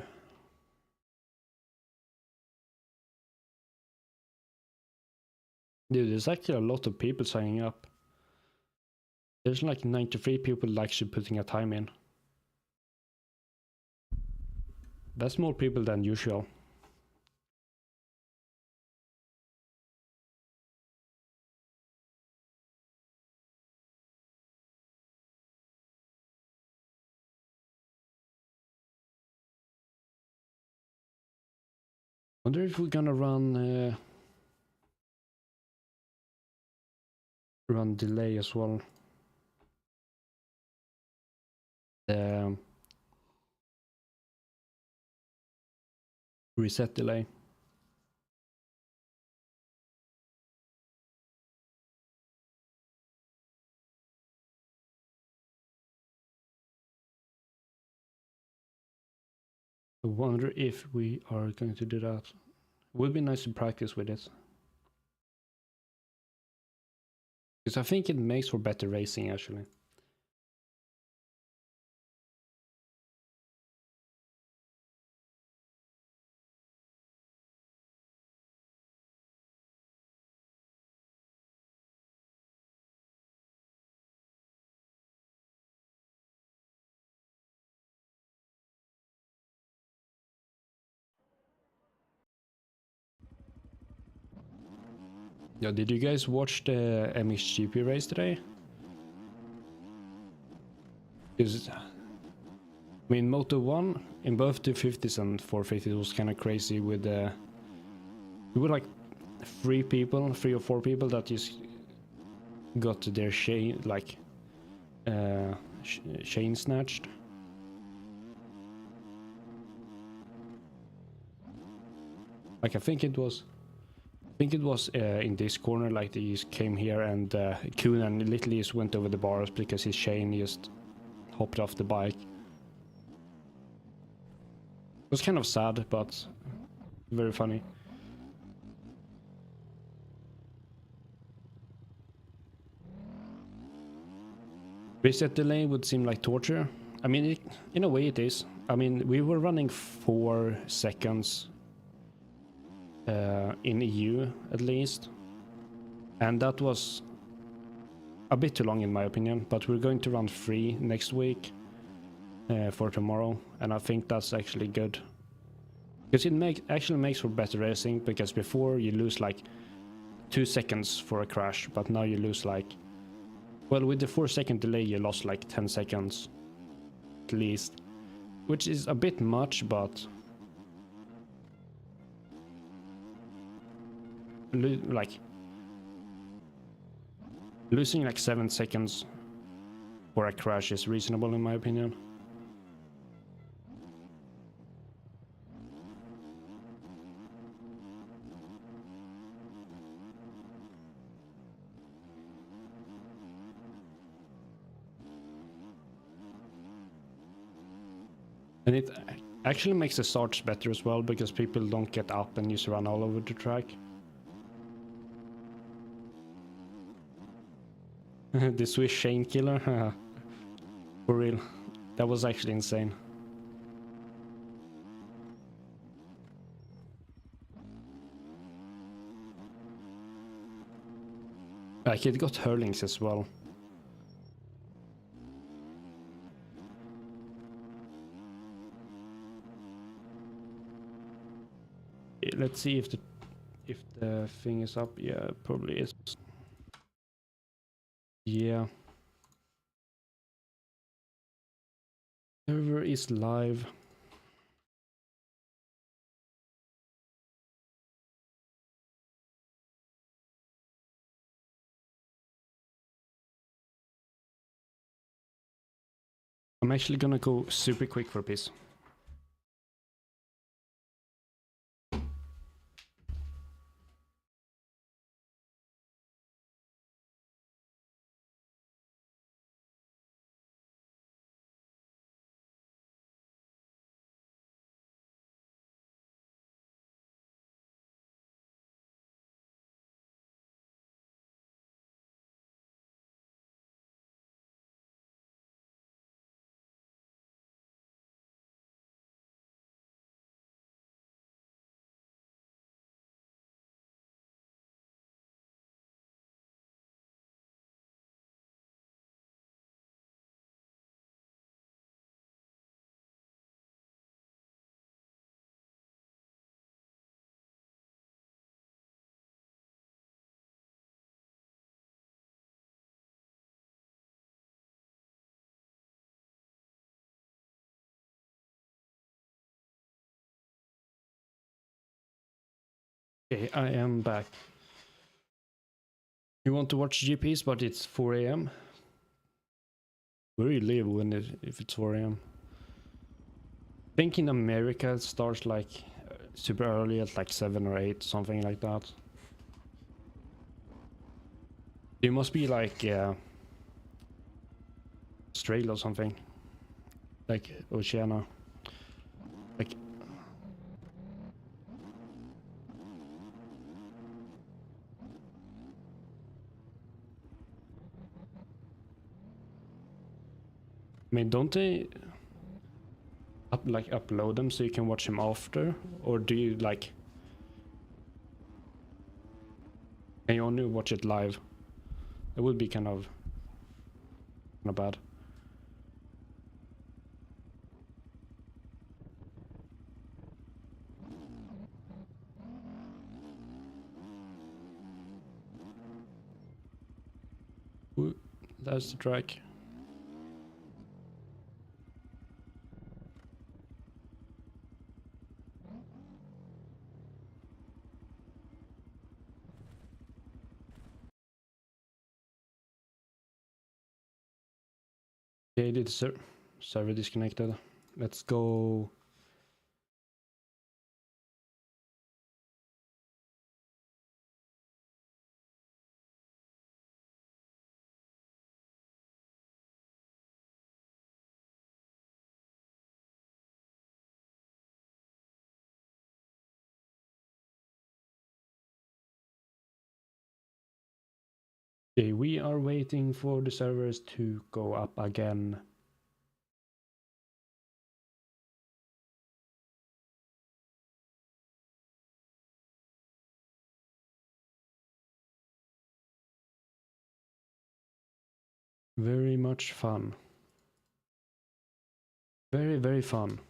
Dude, there's actually a lot of people signing up. There's like 93 people actually putting a time in. That's more people than usual. Wonder if we're gonna run delay as well. Reset delay. I wonder if we are going to do that. It would be nice to practice with it. Because I think it makes for better racing actually. Yeah, did you guys watch the MxGP race today? I mean, Moto 1 in both 250s and 450s was kind of crazy with we were like three or four people that just got their chain, like, chain snatched. Like, I think it was in this corner, like they just came here and Kunan literally just went over the bars because his chain just hopped off the bike. It was kind of sad, but very funny. Reset delay would seem like torture. I mean, in a way it is. I mean, we were running 4 seconds in EU at least, and that was a bit too long in my opinion, but we're going to run 3 next week for tomorrow, and I think that's actually good. Because it actually makes for better racing, because before you lose like 2 seconds for a crash, but now you lose like, well, with the 4-second delay you lost like 10 seconds at least, which is a bit much, but like losing like 7 seconds for a crash is reasonable in my opinion. And it actually makes the starts better as well, because people don't get up and just run all over the track. The Swiss chain killer. For real. That was actually insane. Like, it got hurlings as well. Let's see if the thing is up. Yeah, it probably is. Yeah. Server is live. I'm actually gonna go super quick for a piss. Okay, I am back. You want to watch GPs, but it's 4 AM? Where you live if it's 4 AM? I think in America it starts like super early at like 7 or 8, something like that. You must be like Australia or something. Like Oceania. Like, I mean, don't they upload them so you can watch them after? Or do you like, can you only watch it live? It would be kind of bad. Ooh, that's the track. Okay, the server disconnected. Let's go. Okay, we are waiting for the servers to go up again. Very much fun. Very, very fun.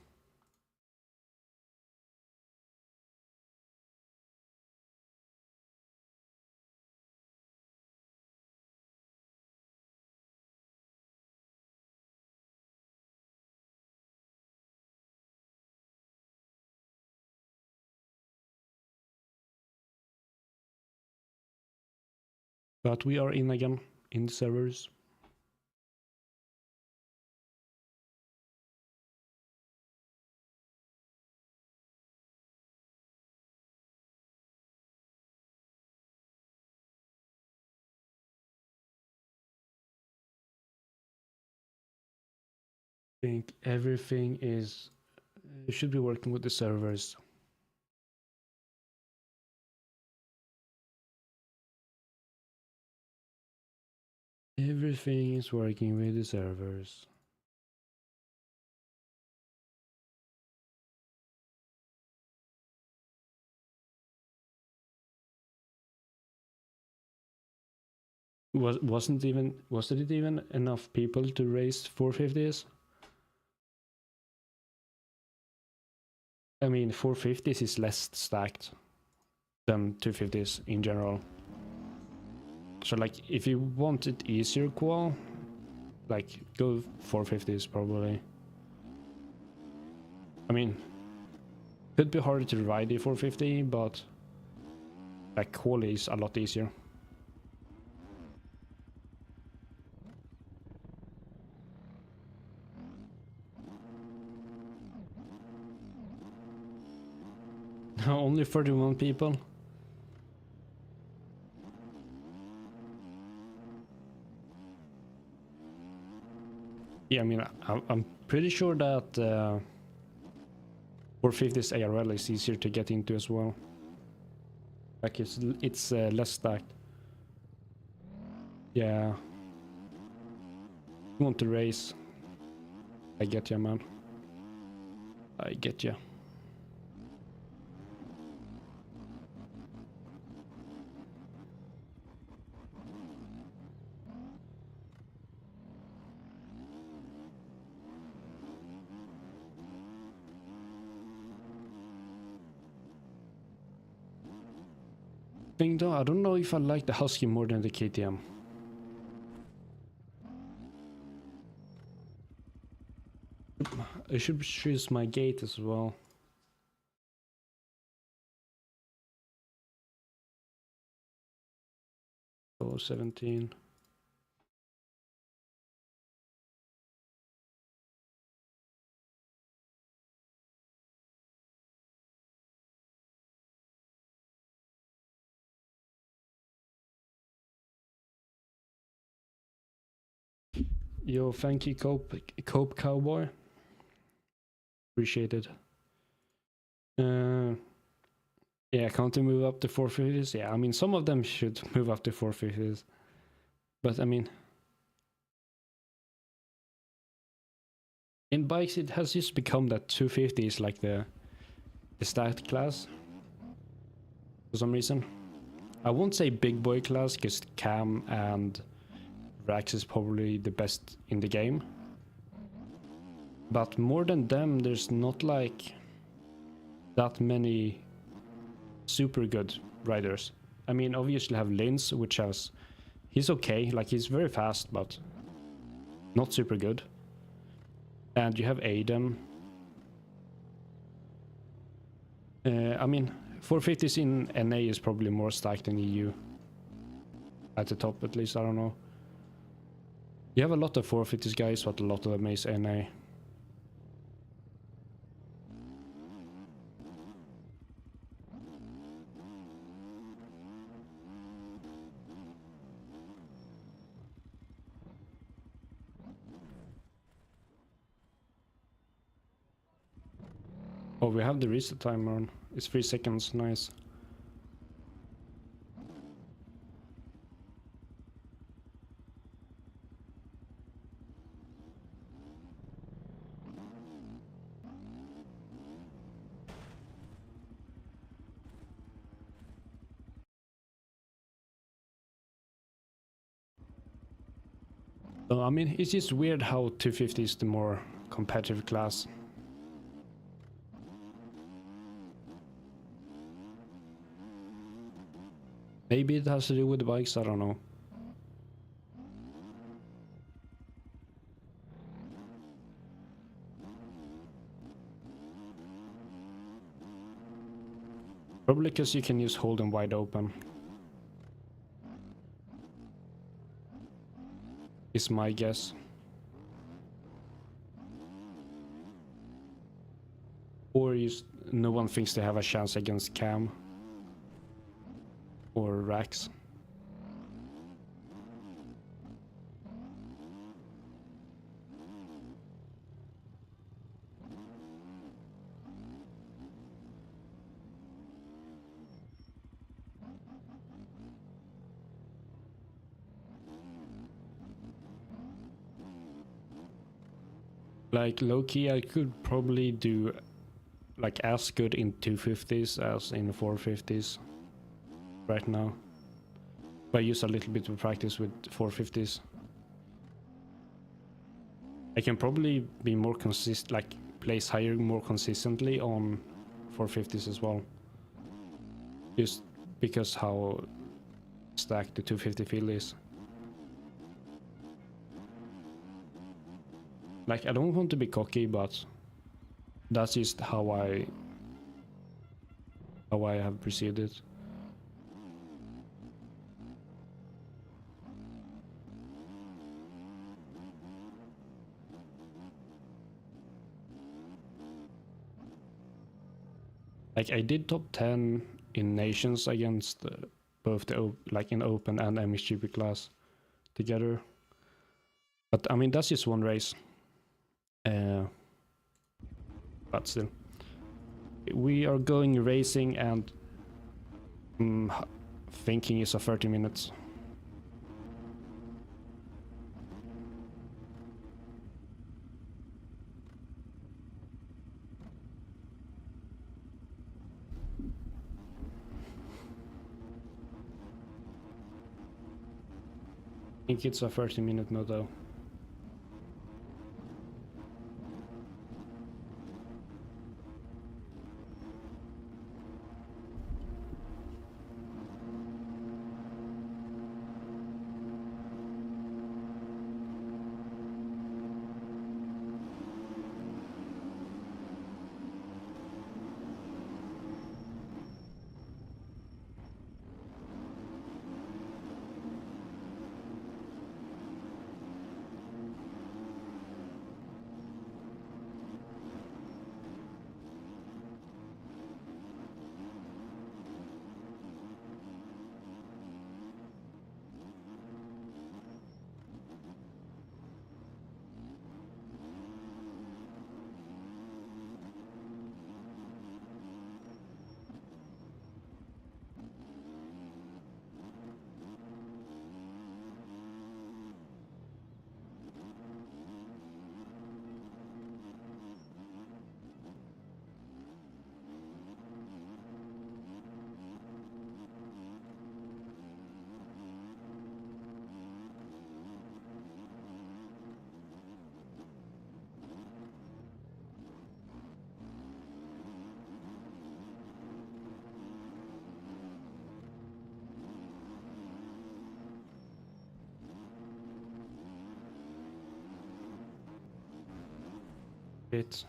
But we are in again, in the servers. I think everything is... should be working with the servers. Everything is working with the servers. Wasn't it even enough people to raise 450s? I mean, 450s is less stacked than 250s in general. So like, if you want it easier qual, like, go 450s probably. I mean, could be harder to ride the 450, but like, qual is a lot easier. Only 31 people. Yeah, I mean, I'm pretty sure that 450's ARL is easier to get into as well. Like, it's less stacked. Yeah. You want to race? I get ya, man. I get ya. Thing though, I don't know if I like the Husky more than the KTM. I should choose my gate as well. Oh, 17. Yo, thank you, Cope Cowboy. Appreciate it. Yeah, can't they move up to 450s? Yeah, I mean, some of them should move up to 450s. But I mean, in bikes, it has just become that 250 is like the stacked class. For some reason. I won't say big boy class, because Cam and Rax is probably the best in the game. But more than them, there's not like that many super good riders. I mean, obviously have Linz, which has... he's okay, like he's very fast, but not super good. And you have Aiden. I mean, 450s in NA is probably more stacked than EU. At the top, at least, I don't know. You have a lot of 450s guys, but a lot of them is NA. Oh, we have the reset timer on. It's 3 seconds, nice. So, I mean, it's just weird how 250 is the more competitive class. Maybe it has to do with the bikes, I don't know. Probably because you can just hold them wide open. Is my guess. Or just no one thinks they have a chance against Cam or Rax. Like low-key, I could probably do like as good in 250s as in 450s right now. But I use a little bit of practice with 450s. I can probably be more consistent, like place higher more consistently on 450s as well. Just because how stacked the 250 field is. Like, I don't want to be cocky, but that's just how I have perceived it. Like, I did top 10 in nations against both the like in open and MxGP class together. But I mean, that's just one race. But still, we are going racing, and thinking is a 30 minutes. I think it's a 30-minute moto. It.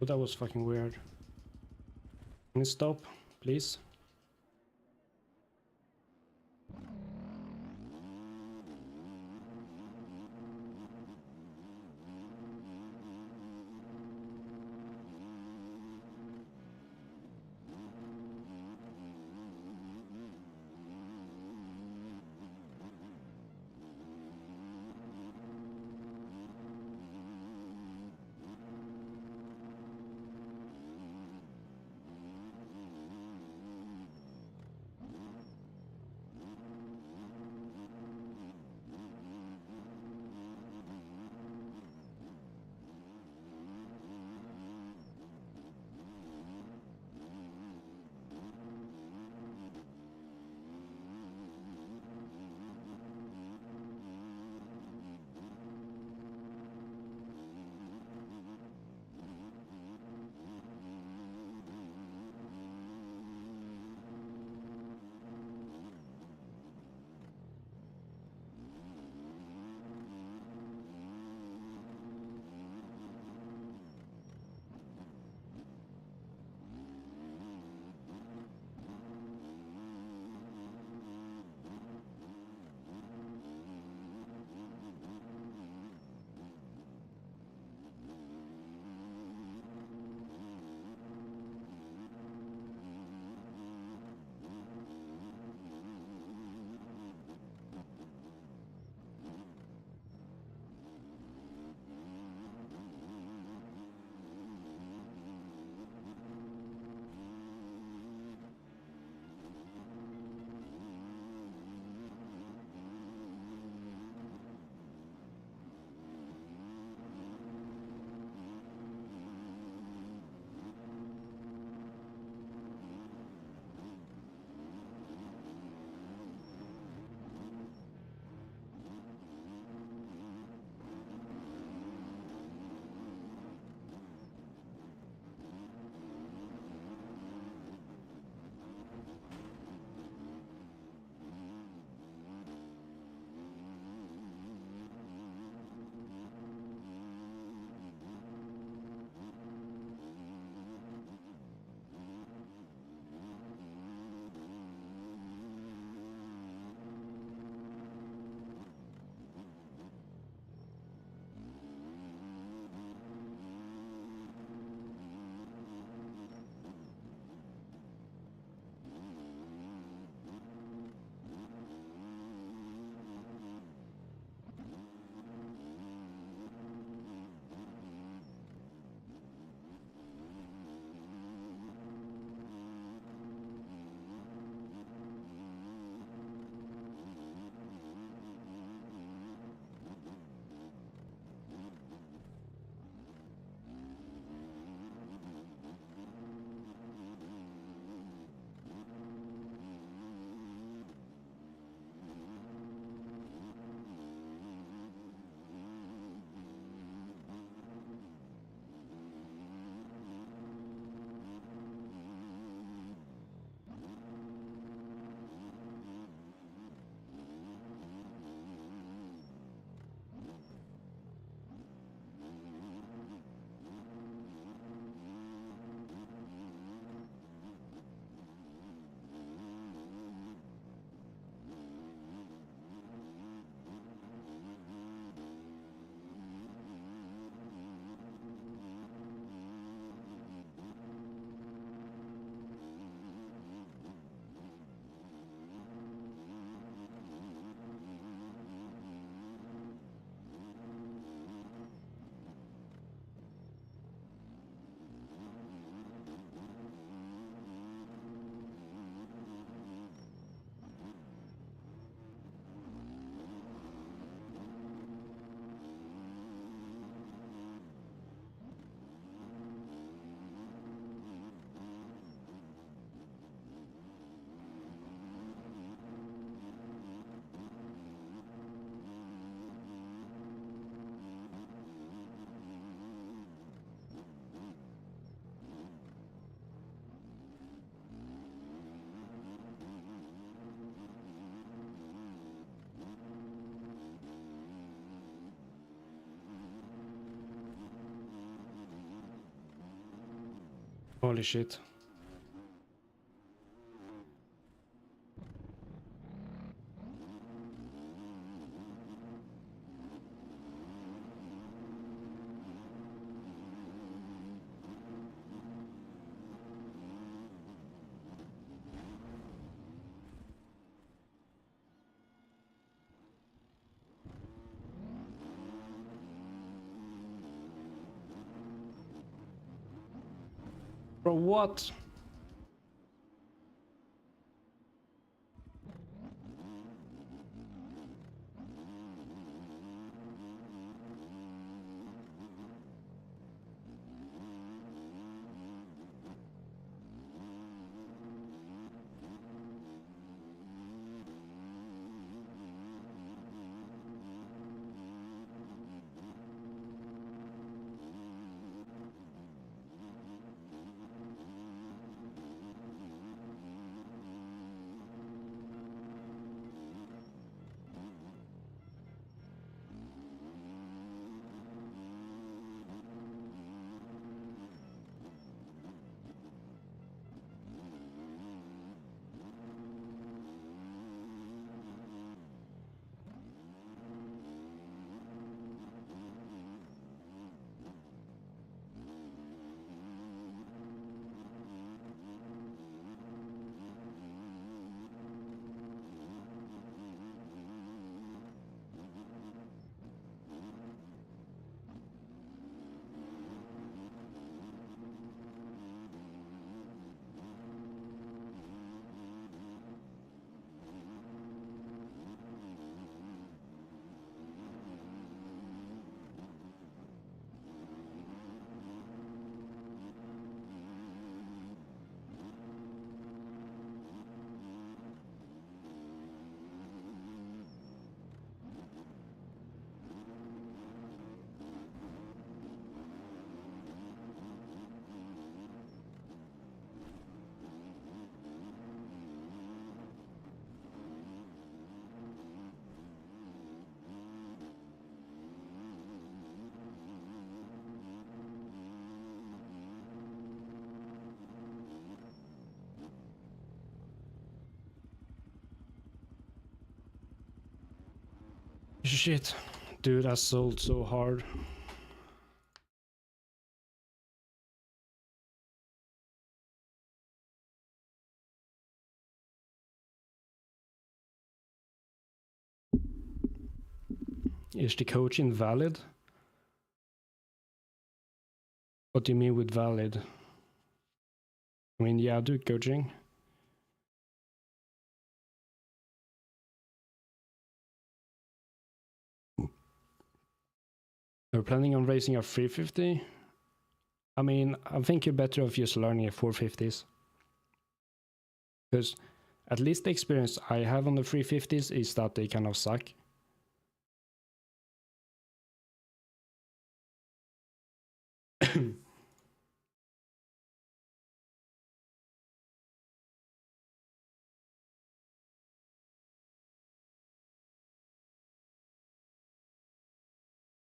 Oh, that was fucking weird. Can you stop, please? Holy shit. Bro, what? Shit. Dude, I sold so hard. Is the coach invalid? What do you mean with valid? I mean, yeah, do coaching. We're planning on racing a 350. I mean, I think you're better off just learning a 450s. Because at least the experience I have on the 350s is that they kind of suck.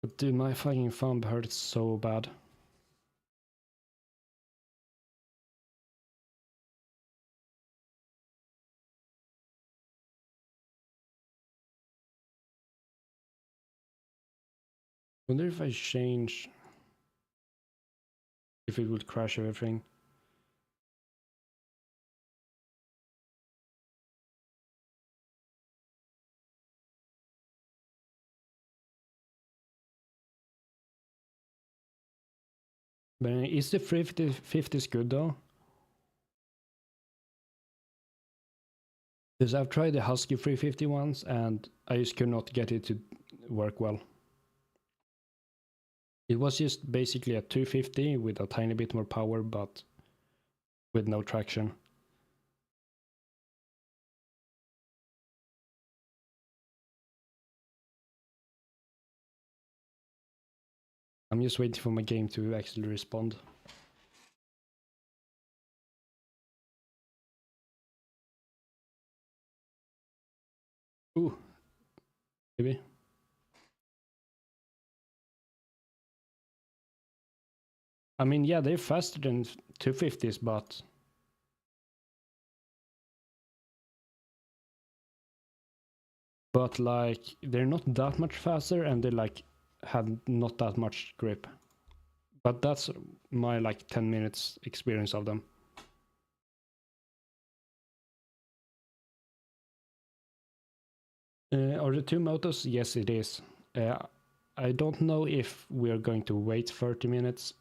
But dude, my fucking thumb hurts so bad. Wonder if I change, if it would crash everything. But is the 350s good though? Because I've tried the Husky 350 ones and I just could not get it to work well. It was just basically a 250 with a tiny bit more power, but with no traction. I'm just waiting for my game to actually respond. Ooh, maybe. I mean, yeah, they're faster than 250s, but like they're not that much faster, and they like have not that much grip. But that's my like 10 minutes experience of them. Are the two motos? Yes, it is. I don't know if we are going to wait 30 minutes.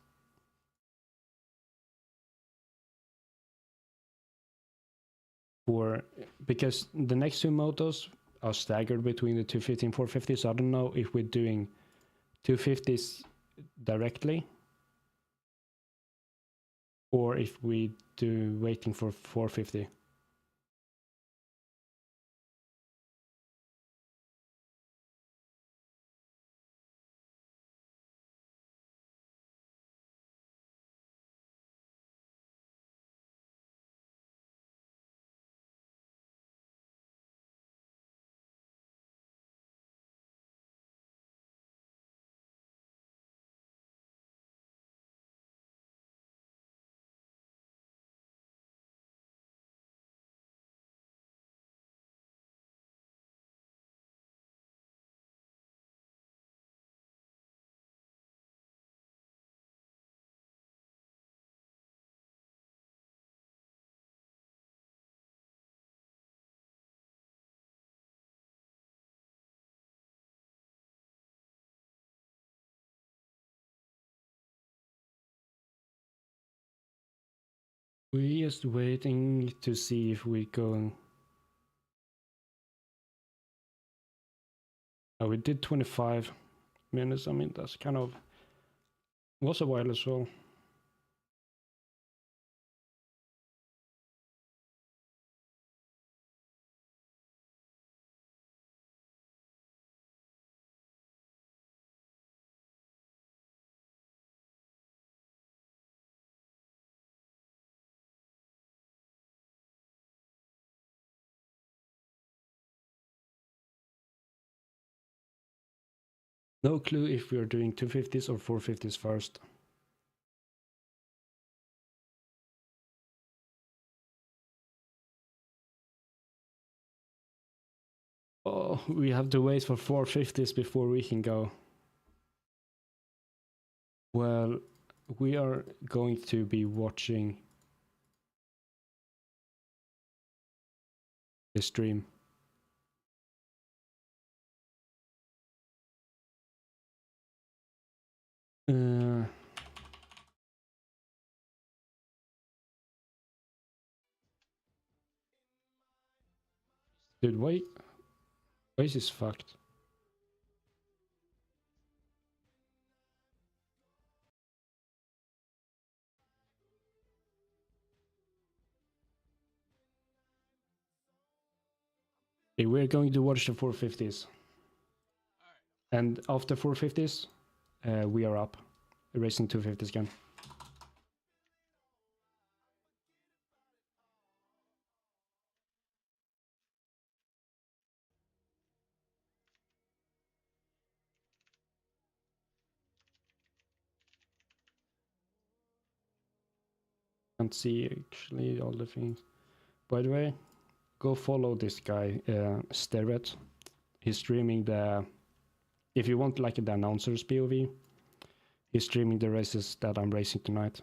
Because the next two motos are staggered between the 250 and 450, so I don't know if we're doing 250s directly or if we do waiting for 450. We're just waiting to see if we go. Oh, we did 25 minutes. I mean, that's kind of was a while as well. No clue if we are doing 250s or 450s first. Oh, we have to wait for 450s before we can go. Well, we are going to be watching the stream. Dude, why is this fucked? Okay, we're going to watch the 450s. And after 450s, we are up. Racing 250s again. Can't see actually all the things. By the way, go follow this guy, Steret. He's streaming the. If you want like the announcer's POV, he's streaming the races that I'm racing tonight.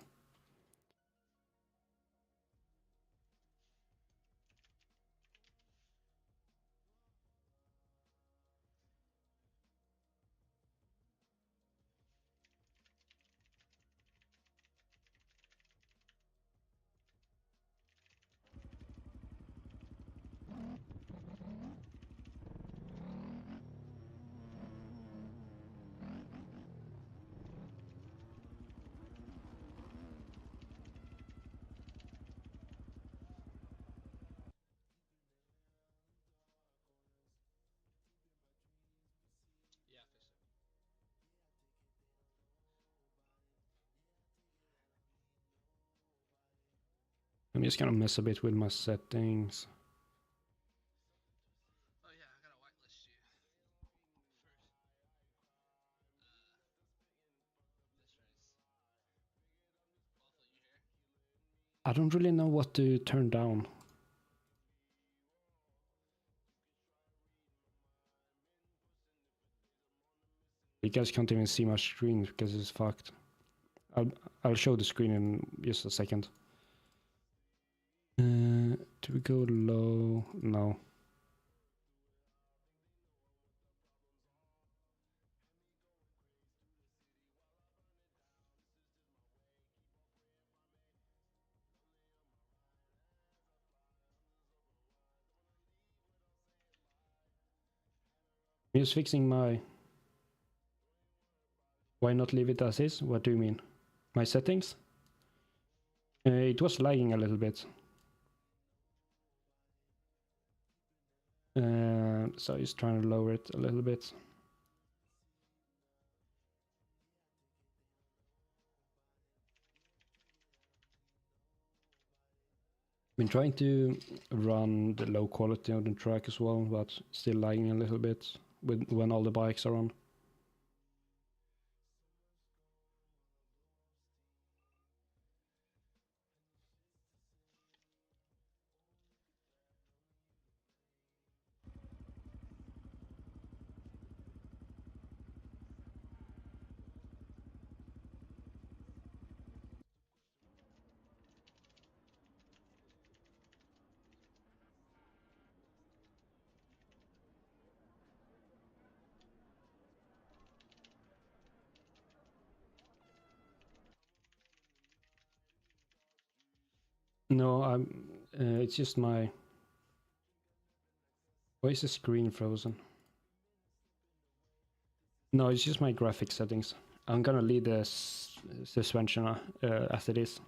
I'm just gonna mess a bit with my settings. I don't really know what to turn down. You guys can't even see my screen because it's fucked. I'll show the screen in just a second. Do we go low? No. I'm just fixing my... Why not leave it as is? What do you mean? My settings? It was lagging a little bit. So just trying to lower it a little bit. Been trying to run the low quality on the track as well, but still lagging a little bit when all the bikes are on. No, it's just my... Why is the screen frozen? No, it's just my graphic settings. I'm gonna leave the suspension as it is.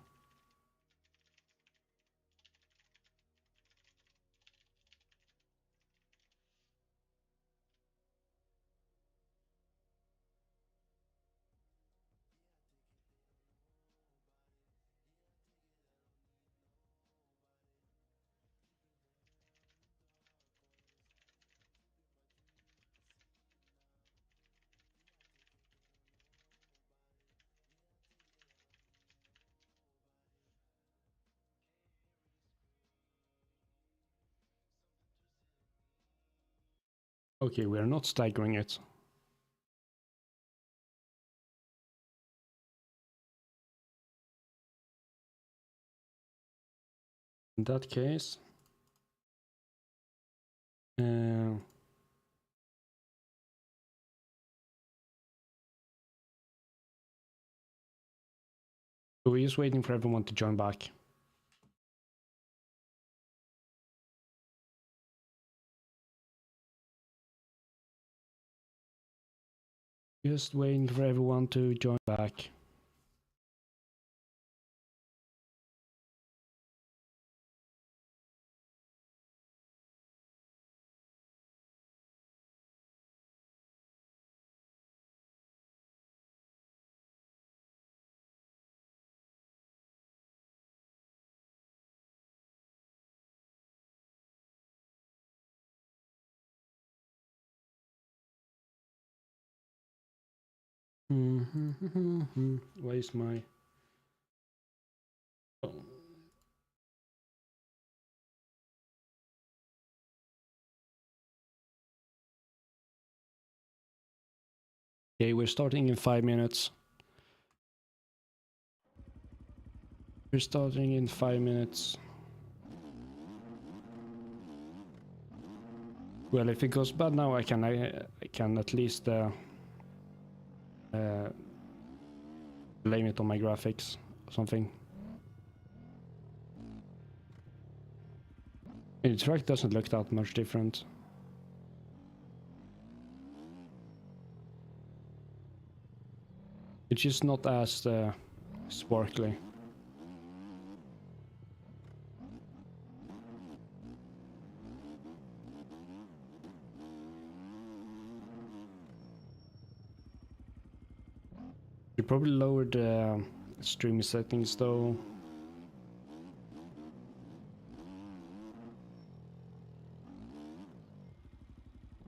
Okay, we are not staggering it. In that case... we're just waiting for everyone to join back. Just waiting for everyone to join back. Why is my... Oh. Okay, we're starting in 5 minutes. We're starting in 5 minutes. Well, if it goes bad now, I can at least blame it on my graphics or something. The track doesn't look that much different. It's just not as sparkly. You probably lowered the stream settings though.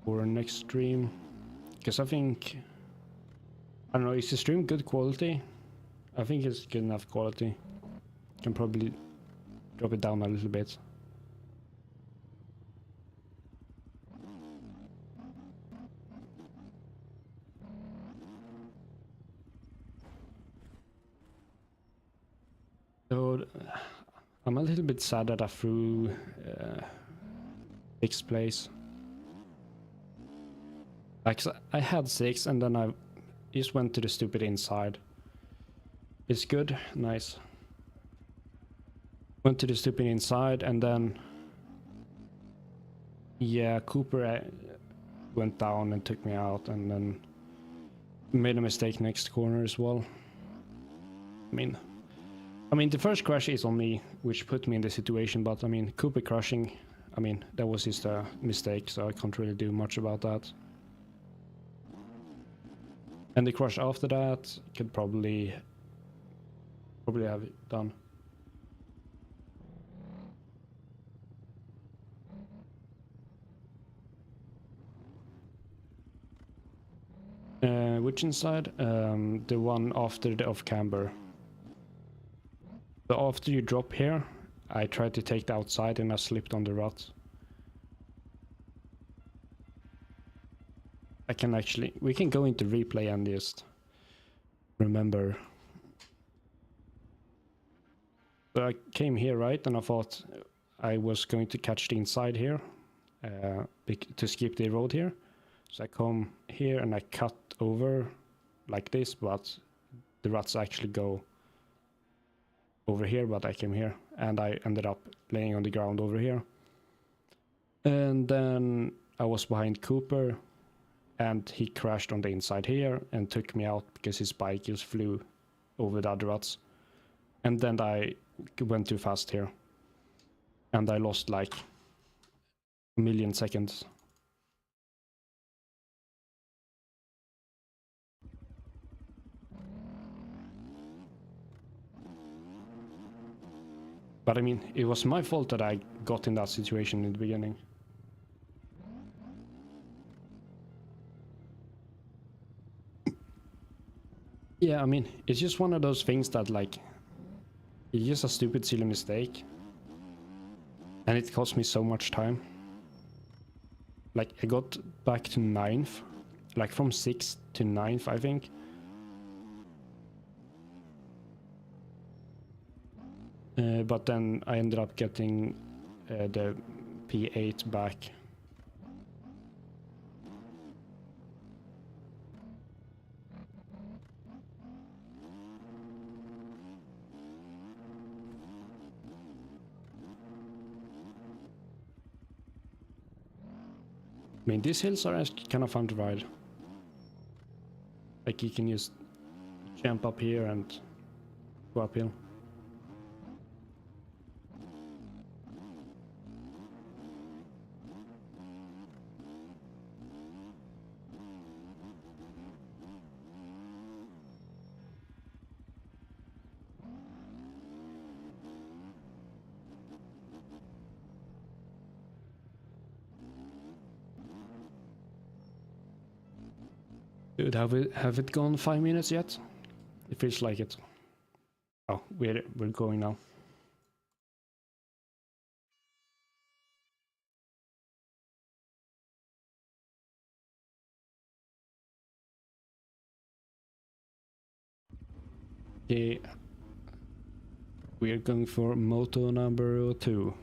For next stream, because I think, I don't know, is the stream good quality? I think it's good enough quality. Can probably drop it down a little bit. So I'm a little bit sad that I threw 6th place. Like, I had 6 and then I just went to the stupid inside. It's good, nice. Went to the stupid inside and then, yeah, Cooper went down and took me out, and then made a mistake next corner as well. I mean the first crash is on me, which put me in the situation, but I mean Cooper crashing, I mean that was just a mistake, so I can't really do much about that. And the crash after that could probably have it done. Which inside? The one after the off-camber. So after you drop here, I tried to take the outside and I slipped on the rut. We can go into replay and just remember. So I came here, right, and I thought I was going to catch the inside here to skip the road here. So I come here and I cut over like this, but the ruts actually go over here, but I came here and I ended up laying on the ground over here. And then I was behind Cooper and he crashed on the inside here and took me out because his bike just flew over the other ruts. And then I went too fast here and I lost like a million seconds. But I mean, it was my fault that I got in that situation in the beginning. Yeah, I mean, it's just one of those things that, like, it's just a stupid, silly mistake. And it cost me so much time. Like, I got back to 9th. Like, from 6th to 9th, I think. But then I ended up getting the P8 back. I mean, these hills are kind of fun to ride. Like, you can just jump up here and go uphill. Dude, have it gone 5 minutes yet? It feels like it. Oh, we're going now. Okay, we're going for moto number 2.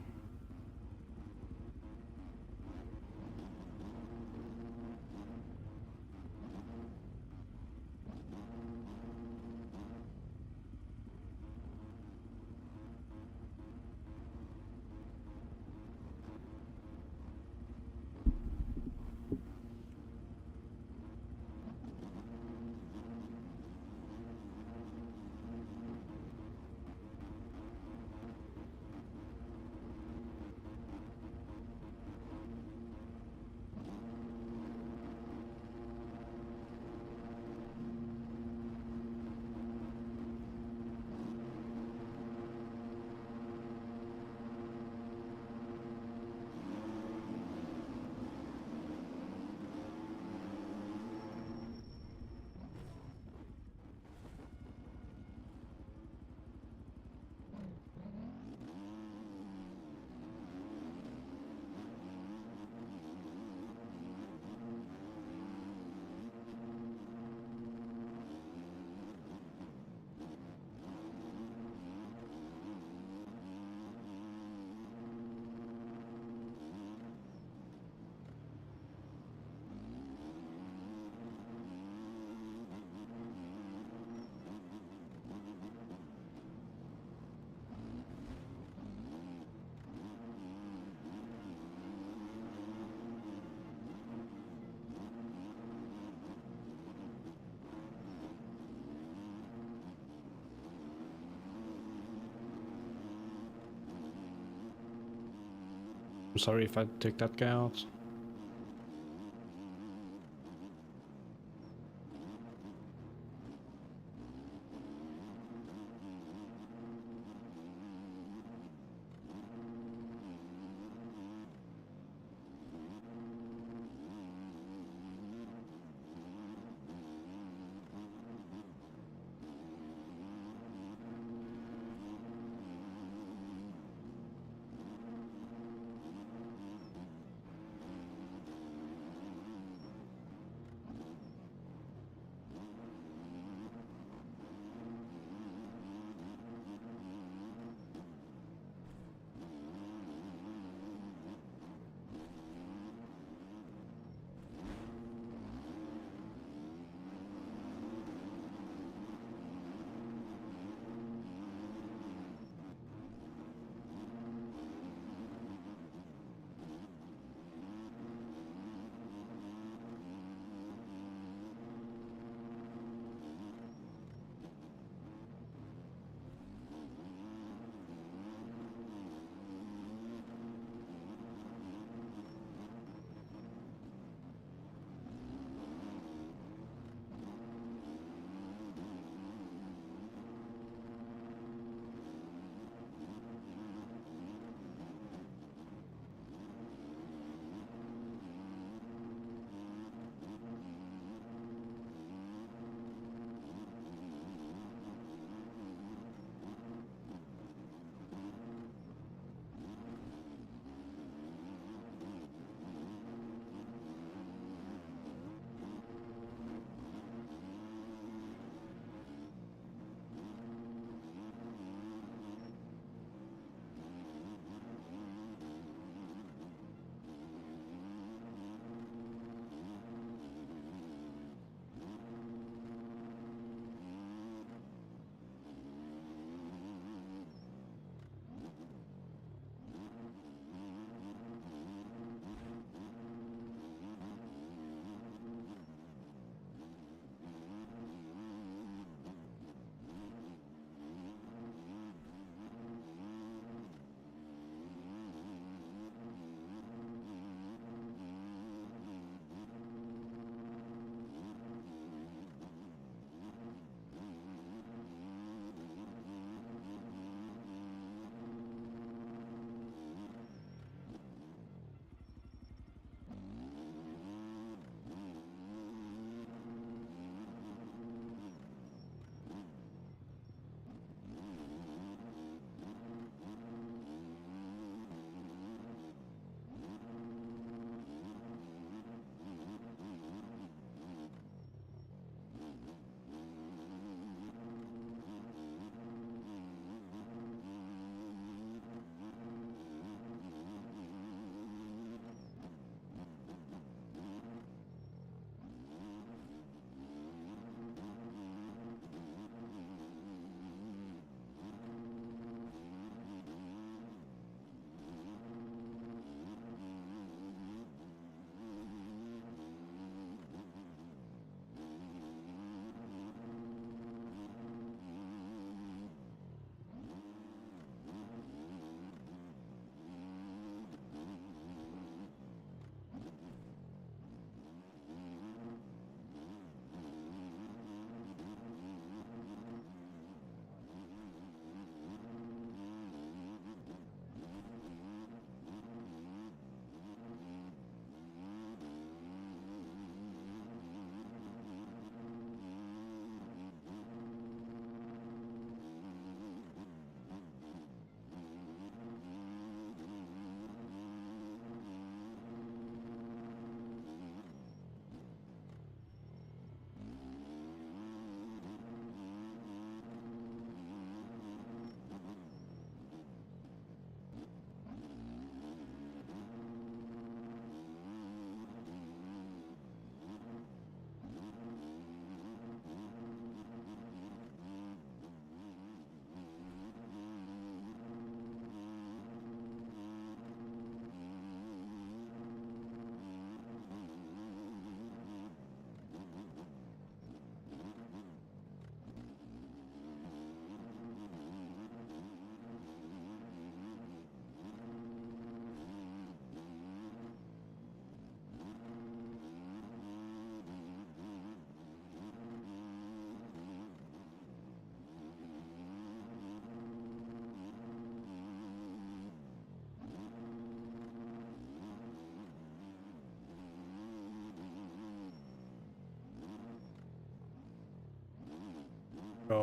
I'm sorry if I took that guy out.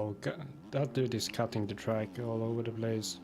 Oh, that dude is cutting the track all over the place.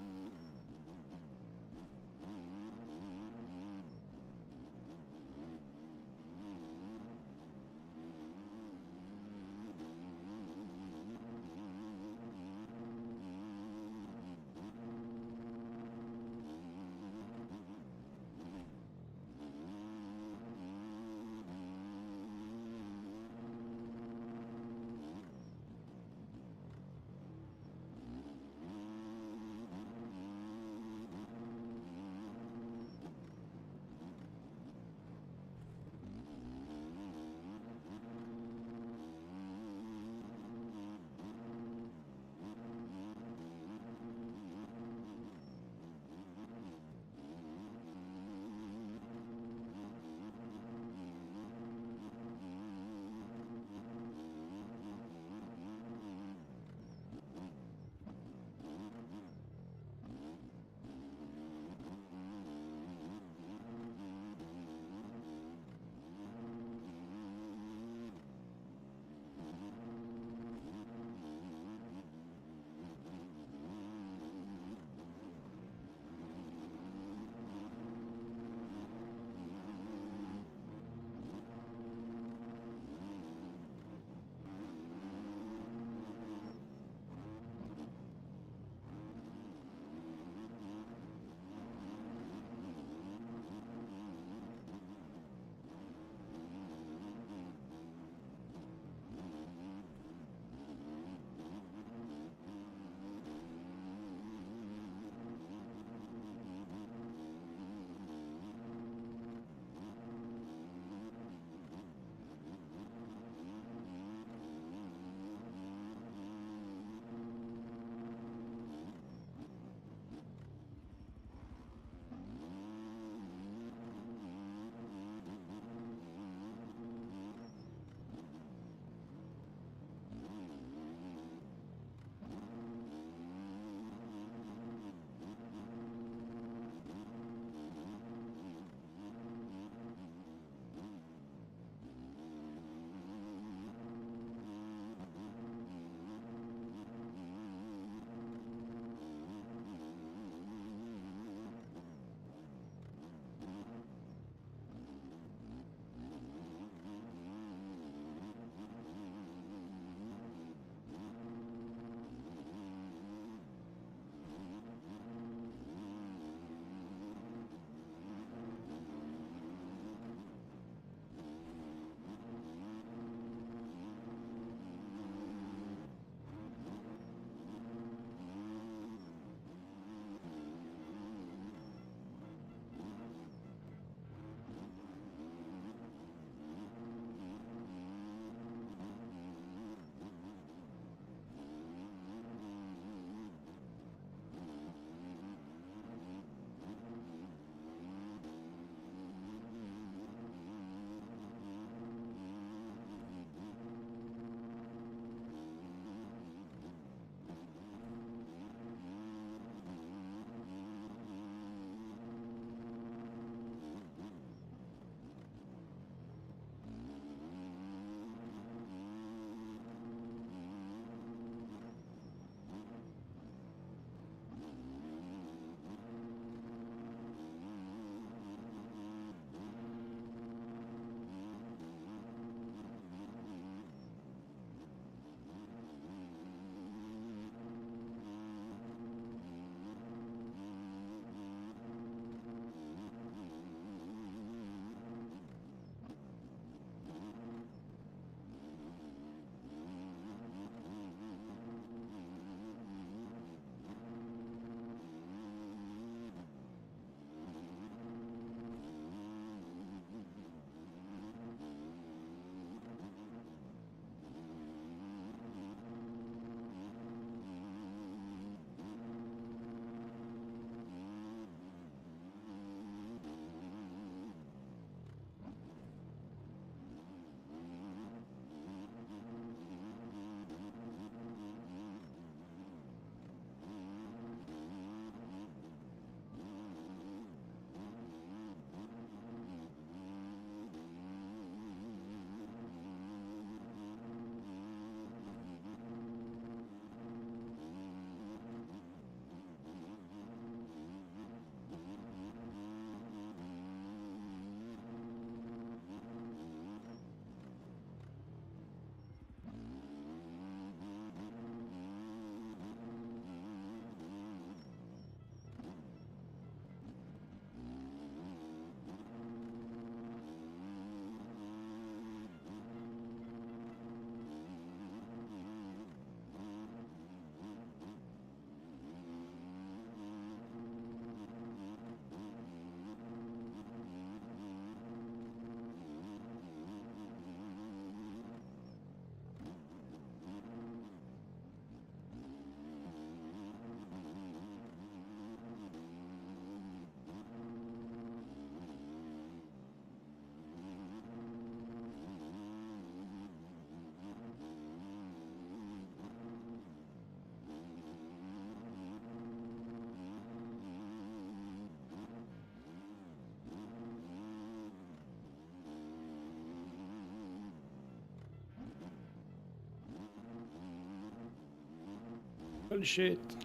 Bullshit.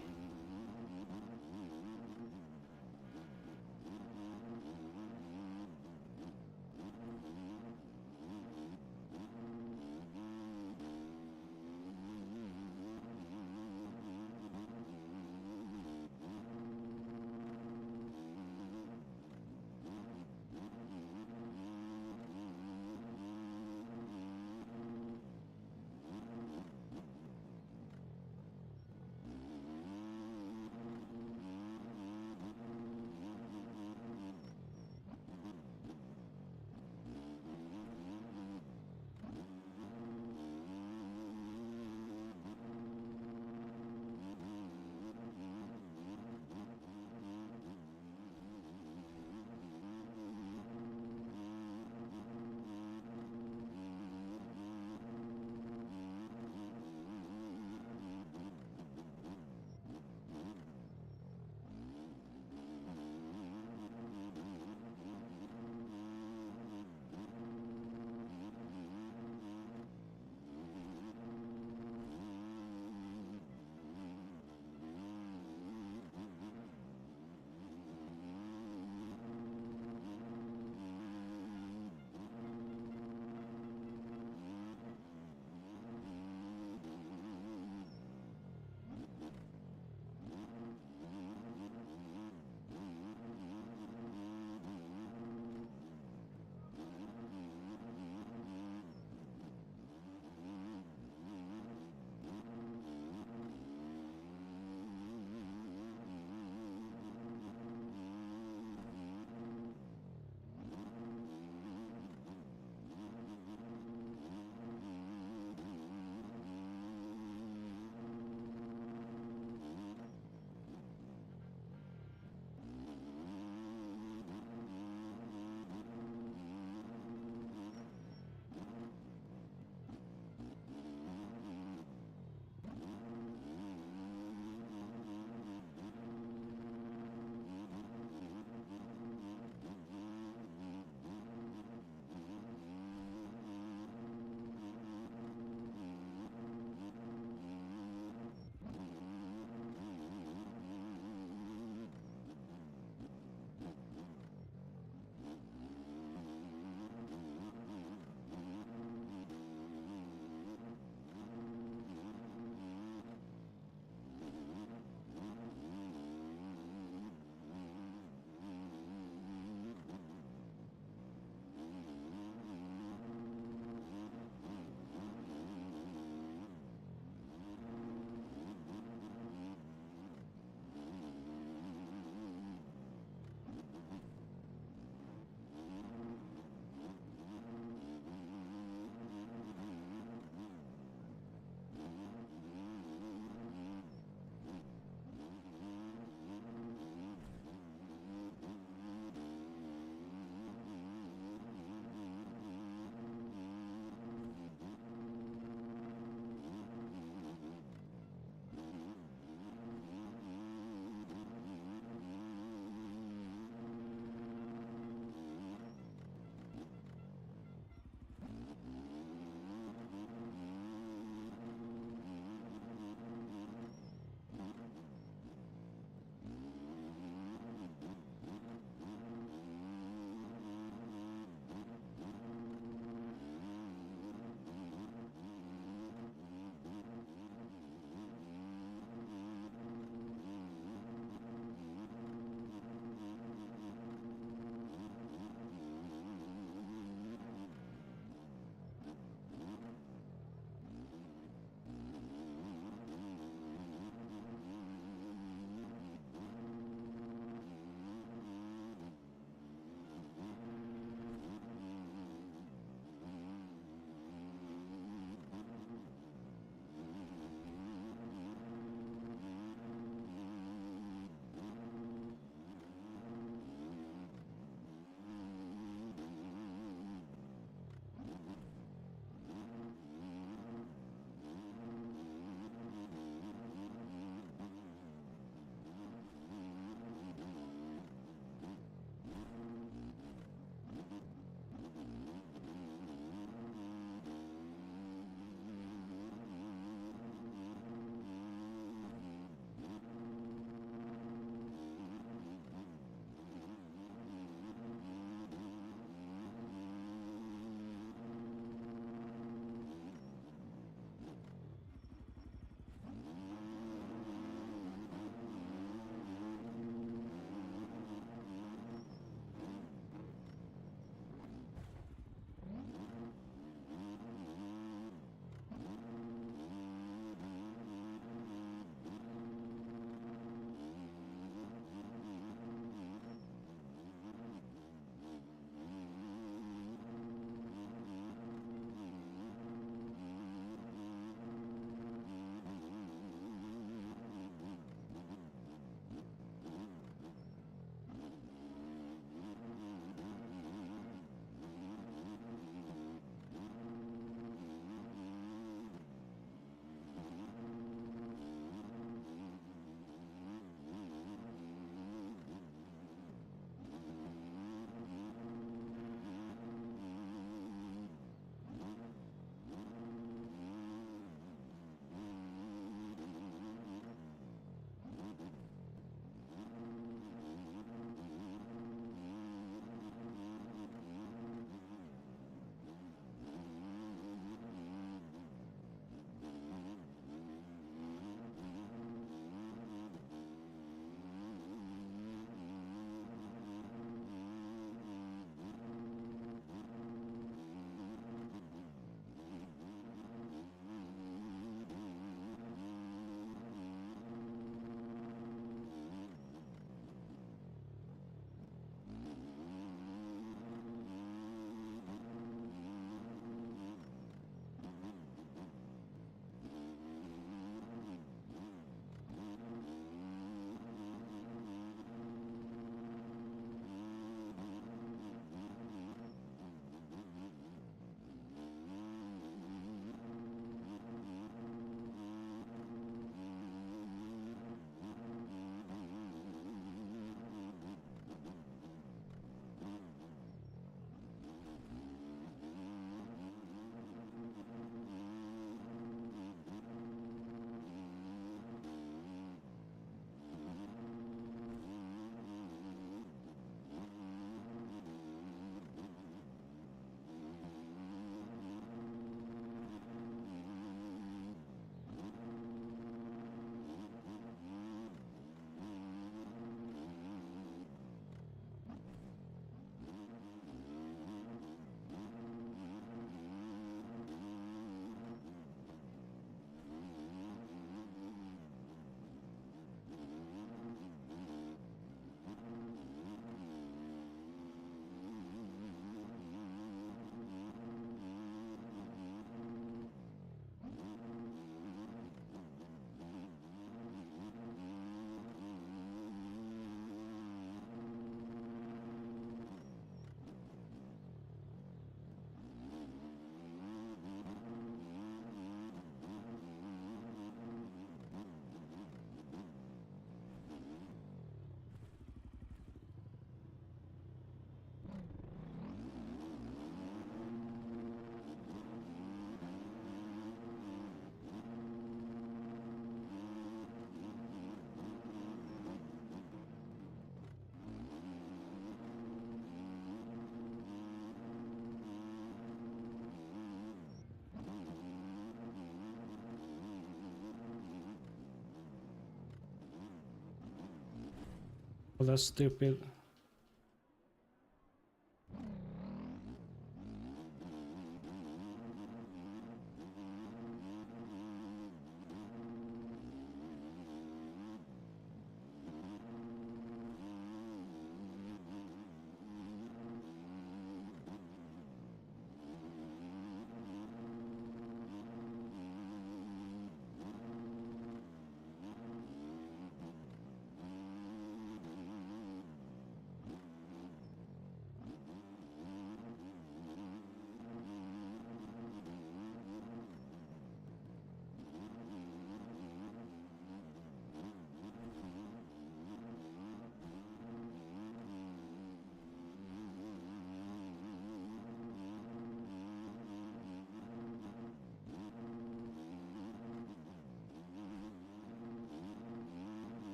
Well, that's stupid.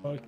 Fuck.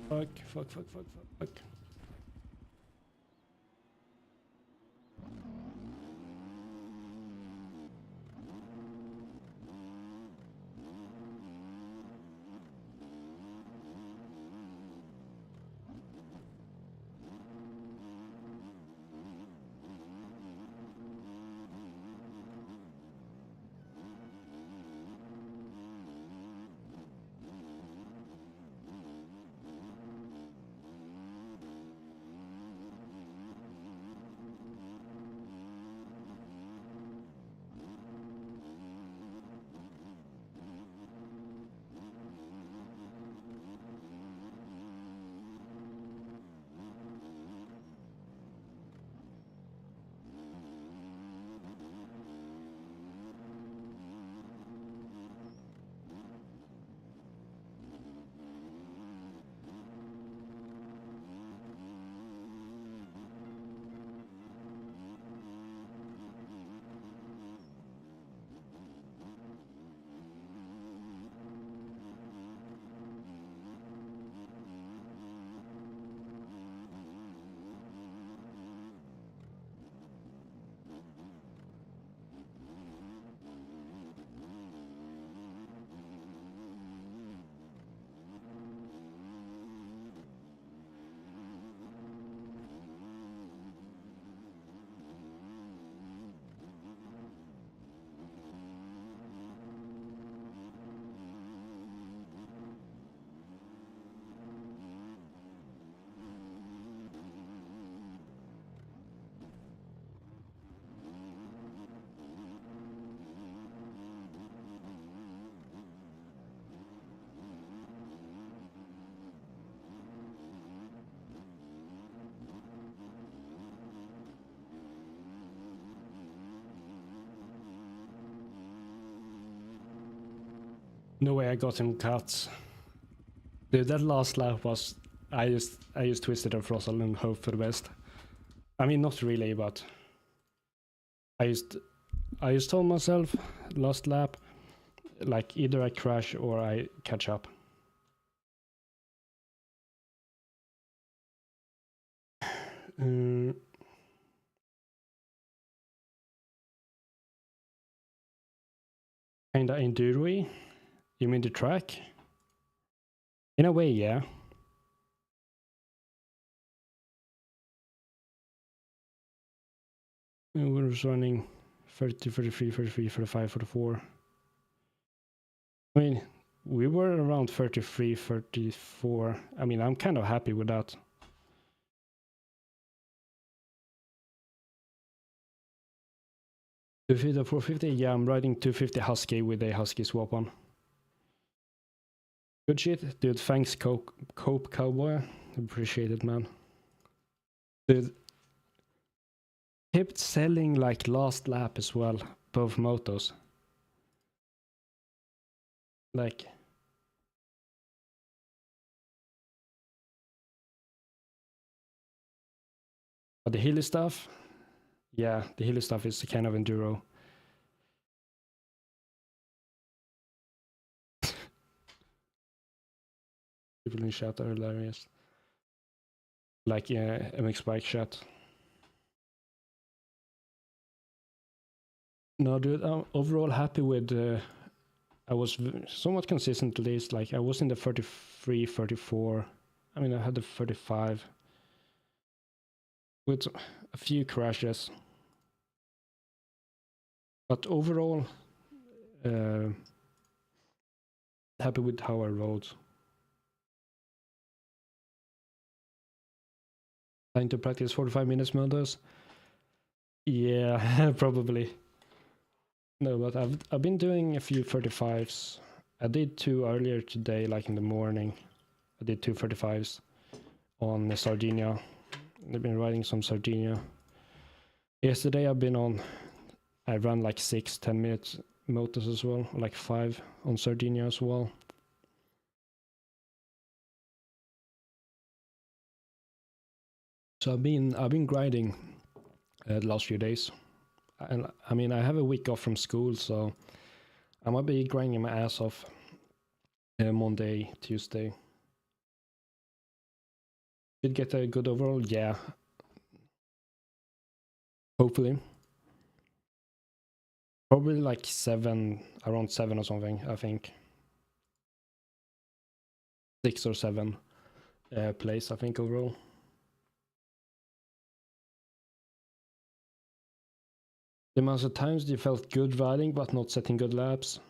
Fuck, fuck, fuck, fuck, fuck, fuck. No way I got him cut. Dude, that last lap was... I just twisted a throttle and hope for the best. I mean, not really, but... I just told myself, last lap, like either I crash or I catch up. Kinda enduro-y? You mean the track? In a way, yeah. We were running 30, 33, 33, 35, 44. I mean, we were around 33, 34. I mean, I'm kind of happy with that. To 450, yeah, I'm riding 250 Husky with a Husky swap on. Good shit, dude. Thanks, Cope Cowboy. Appreciate it, man. Dude, kept selling like last lap as well, both motos. Like, but the hilly stuff, yeah, the hilly stuff is kind of enduro. People in chat are hilarious. Like MX bike chat. No, dude, I'm overall happy with. I was somewhat consistent to this. Like, I was in the 33, 34. I mean, I had the 35 with a few crashes. But overall, happy with how I rode. Trying to practice 45 minutes modos. Yeah, probably. No, but I've been doing a few 35s. I did 2 earlier today, like in the morning. I did 2 35s on Sardinia. I've been riding some Sardinia. Yesterday I ran like 6-10 minutes motos as well, like 5 on Sardinia as well. So I've been grinding the last few days. And I mean, I have a week off from school, so I might be grinding my ass off Monday, Tuesday. Did get a good overall, yeah. Hopefully. Probably like 7, around 7 or something, I think. 6 or 7 place, I think, overall. The amount of times you felt good riding but not setting good laps.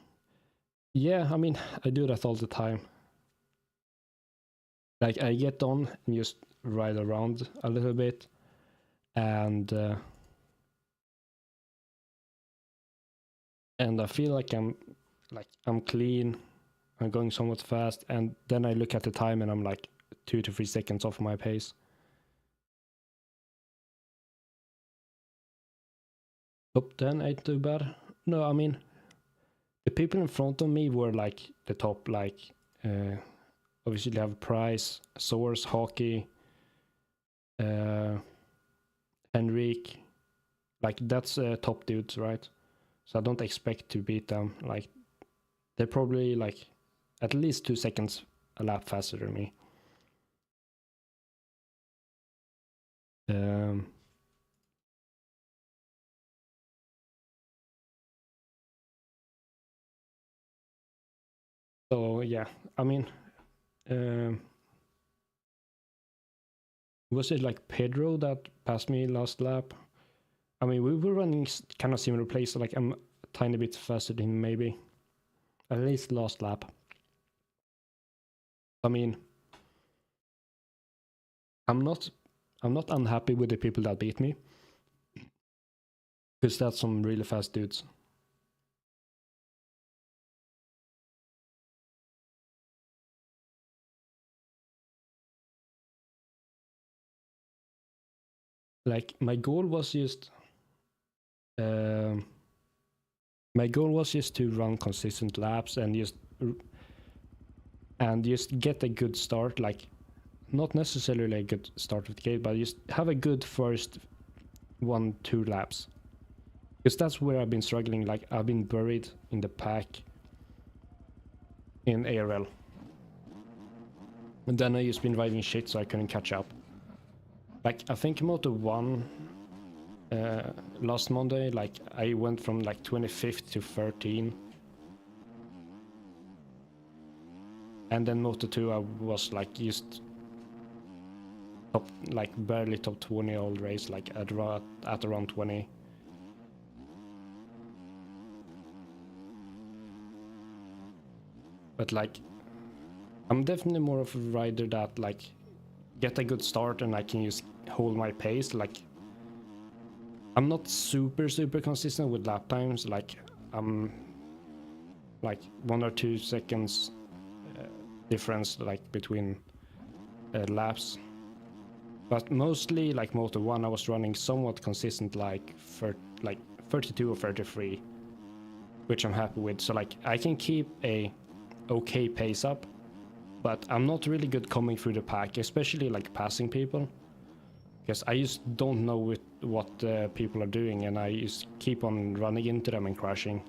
Yeah, I mean, I do that all the time. Like, I get on and just ride around a little bit, and I feel like I'm clean, I'm going somewhat fast, and then I look at the time and I'm like 2 to 3 seconds off my pace. Top 10 ain't too bad. No, I mean, the people in front of me were like the top, like obviously they have Price, Source, Hockey, Henrik, like that's top dudes, right? So I don't expect to beat them. Like, they're probably like at least 2 seconds a lap faster than me. So yeah, I mean, was it like Pedro that passed me last lap? I mean, we were running kind of similar place, so like I'm a tiny bit faster than him, maybe. At least last lap. I mean, I'm not unhappy with the people that beat me, because that's some really fast dudes. Like, my goal was just to run consistent laps and just get a good start. Like, not necessarily a good start of the gate, but just have a good first 1-2 laps, because that's where I've been struggling. Like, I've been buried in the pack in ARL, and then I just been riding shit, so I couldn't catch up. Like, I think Moto 1 last Monday, like, I went from like 25th to 13. And then Moto 2, I was like just top, like barely top 20 all race, like at around 20. But like, I'm definitely more of a rider that like get a good start and I can just hold my pace. Like, I'm not super consistent with lap times. Like, I'm like 1 or 2 seconds difference like between laps. But mostly, like Moto 1, I was running somewhat consistent, like 32 or 33, which I'm happy with. So like, I can keep a okay pace up, but I'm not really good coming through the pack, especially like passing people, because I just don't know what people are doing, and I just keep on running into them and crashing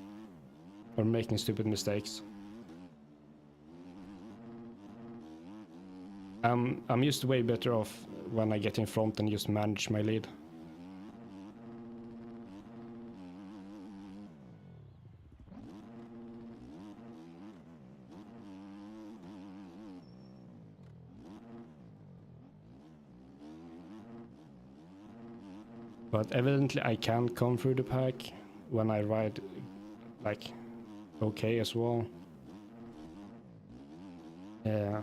or making stupid mistakes. I'm just way better off when I get in front and just manage my lead. But evidently I can come through the pack when I ride like okay as well. Yeah.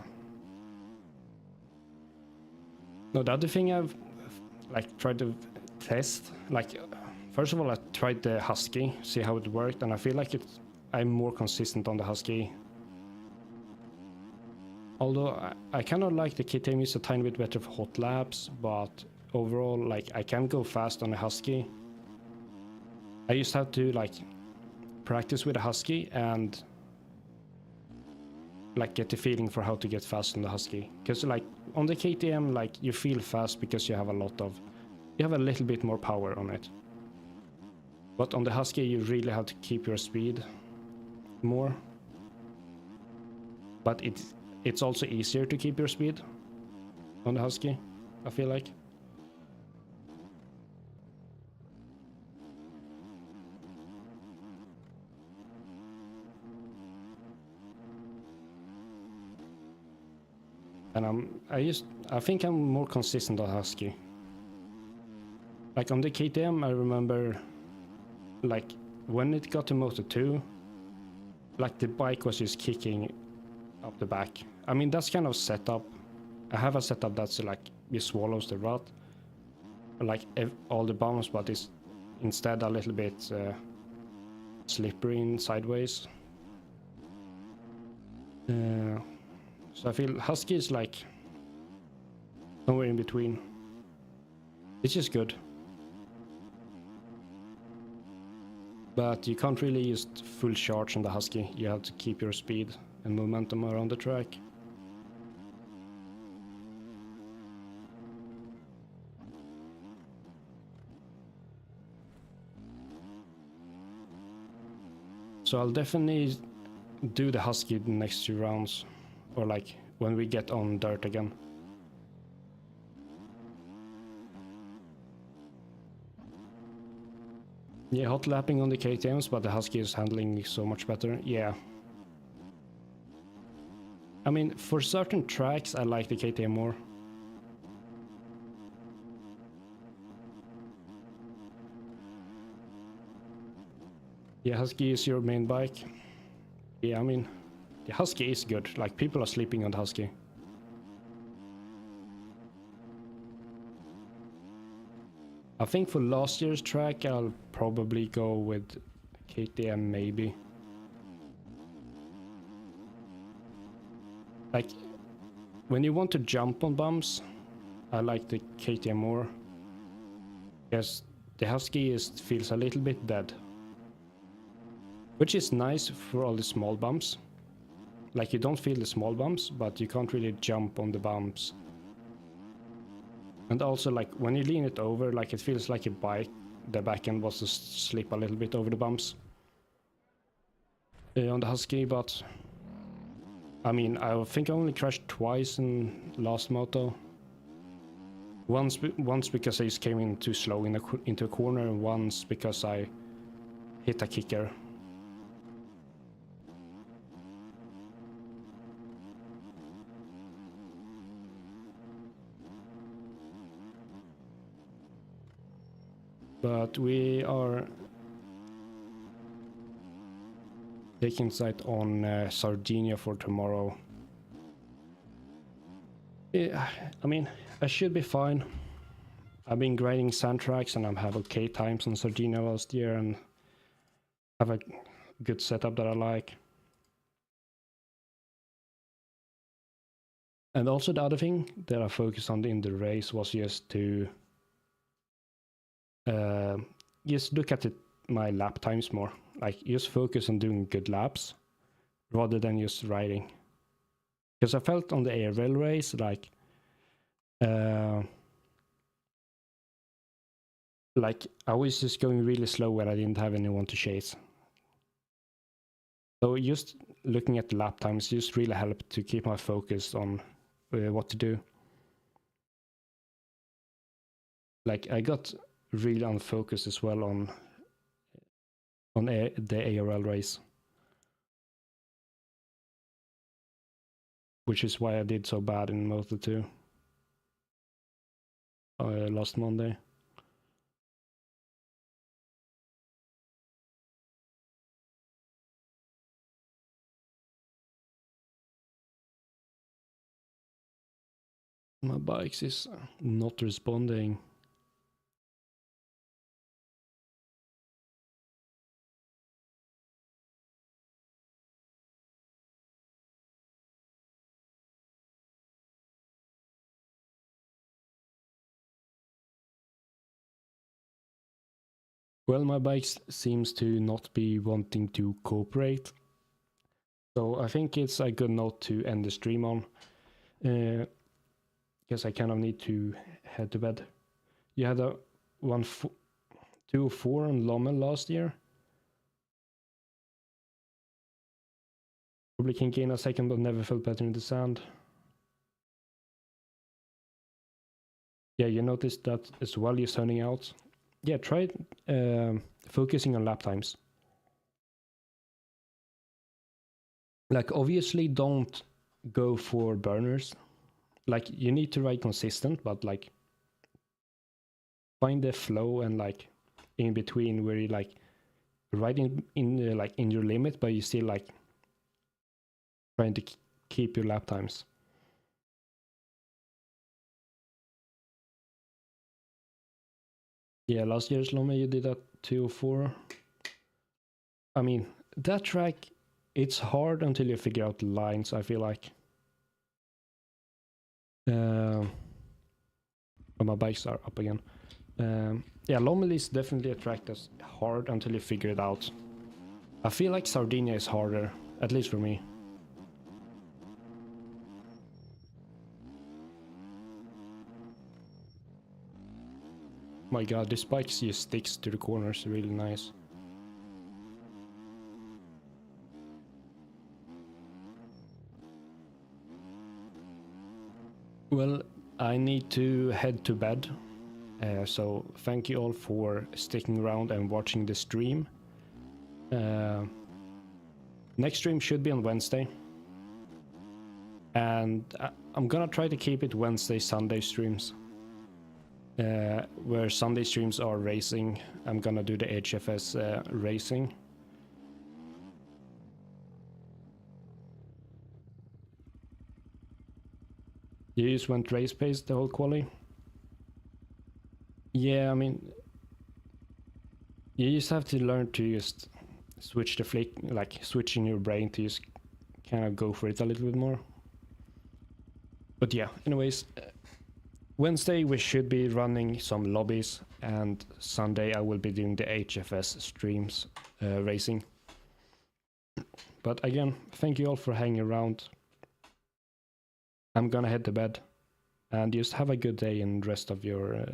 No, the other thing I've like tried to test, like first of all I tried the Husky, see how it worked, and I feel like I'm more consistent on the Husky. Although I kind of like the KTM is a tiny bit better for hot laps, but overall, like, I can go fast on a Husky. I just have to like practice with a Husky and like get the feeling for how to get fast on the Husky. Because like on the KTM, like you feel fast because you have a little bit more power on it. But on the Husky, you really have to keep your speed more. But it's also easier to keep your speed on the Husky. I feel like. And I think I'm more consistent on Husky. Like on the KTM, I remember, like when it got to Moto 2, like the bike was just kicking up the back. I mean, that's kind of setup. I have a setup that's like, it swallows the rut, like all the bumps, but it's instead a little bit slippery in sideways. So I feel Husky is like somewhere in between. It's just good. But you can't really use full charge on the Husky. You have to keep your speed and momentum around the track. So I'll definitely do the Husky the next 2 rounds, or like when we get on dirt again. Yeah, hot lapping on the KTMs, but the Husky is handling so much better. Yeah. I mean, for certain tracks, I like the KTM more. Yeah, Husky is your main bike. Yeah, I mean, the Husky is good. Like, people are sleeping on the Husky. I think for last year's track, I'll probably go with KTM, maybe. Like, when you want to jump on bumps, I like the KTM more. Because the Husky feels a little bit dead. Which is nice for all the small bumps. Like, you don't feel the small bumps, but you can't really jump on the bumps. And also, like, when you lean it over, like, it feels like a bike. The back end was to slip a little bit over the bumps. On the Husky, but... I mean, I think I only crashed twice in last moto. Once because I just came in too slow into a corner, and once because I hit a kicker. But we are taking sight on Sardinia for tomorrow. Yeah, I mean, I should be fine. I've been grinding sand tracks and I have okay times on Sardinia last year and have a good setup that I like. And also the other thing that I focused on in the race was just to just look at my lap times more. Like, just focus on doing good laps rather than just riding. Because I felt on the ARL race like I was just going really slow when I didn't have anyone to chase. So just looking at the lap times just really helped to keep my focus on what to do. Like, I got really unfocused as well on the ARL race. Which is why I did so bad in Moto 2 last Monday. My bike is not responding. Well, my bike seems to not be wanting to cooperate. So I think it's a good note to end the stream on. Because I kind of need to head to bed. You had a 204 on Lommel last year. Probably can gain a second, but never felt better in the sand. Yeah, you noticed that as well. You're turning out. Yeah, try focusing on lap times. Like, obviously, don't go for burners. Like, you need to ride consistent, but like, find the flow and like in between where you like riding in like in your limit, but you still like trying to keep your lap times. Yeah, last year's Lome you did that 204. I mean, that track, it's hard until you figure out the lines, I feel like. Oh, my bikes are up again. Yeah, Lomeli is definitely a track that's hard until you figure it out. I feel like Sardinia is harder, at least for me. My god, this bike just sticks to the corners really nice. Well, I need to head to bed. So thank you all for sticking around and watching the stream. Next stream should be on Wednesday. And I'm gonna try to keep it Wednesday, Sunday streams. Where Sunday streams are racing, I'm gonna do the HFS racing. You just went race pace the whole quali? Yeah, I mean, you just have to learn to just switch the flick, like switching your brain to just kind of go for it a little bit more. But yeah, anyways, Wednesday we should be running some lobbies, and Sunday I will be doing the HFS streams racing. But again, thank you all for hanging around. I'm gonna head to bed, and just have a good day and rest of your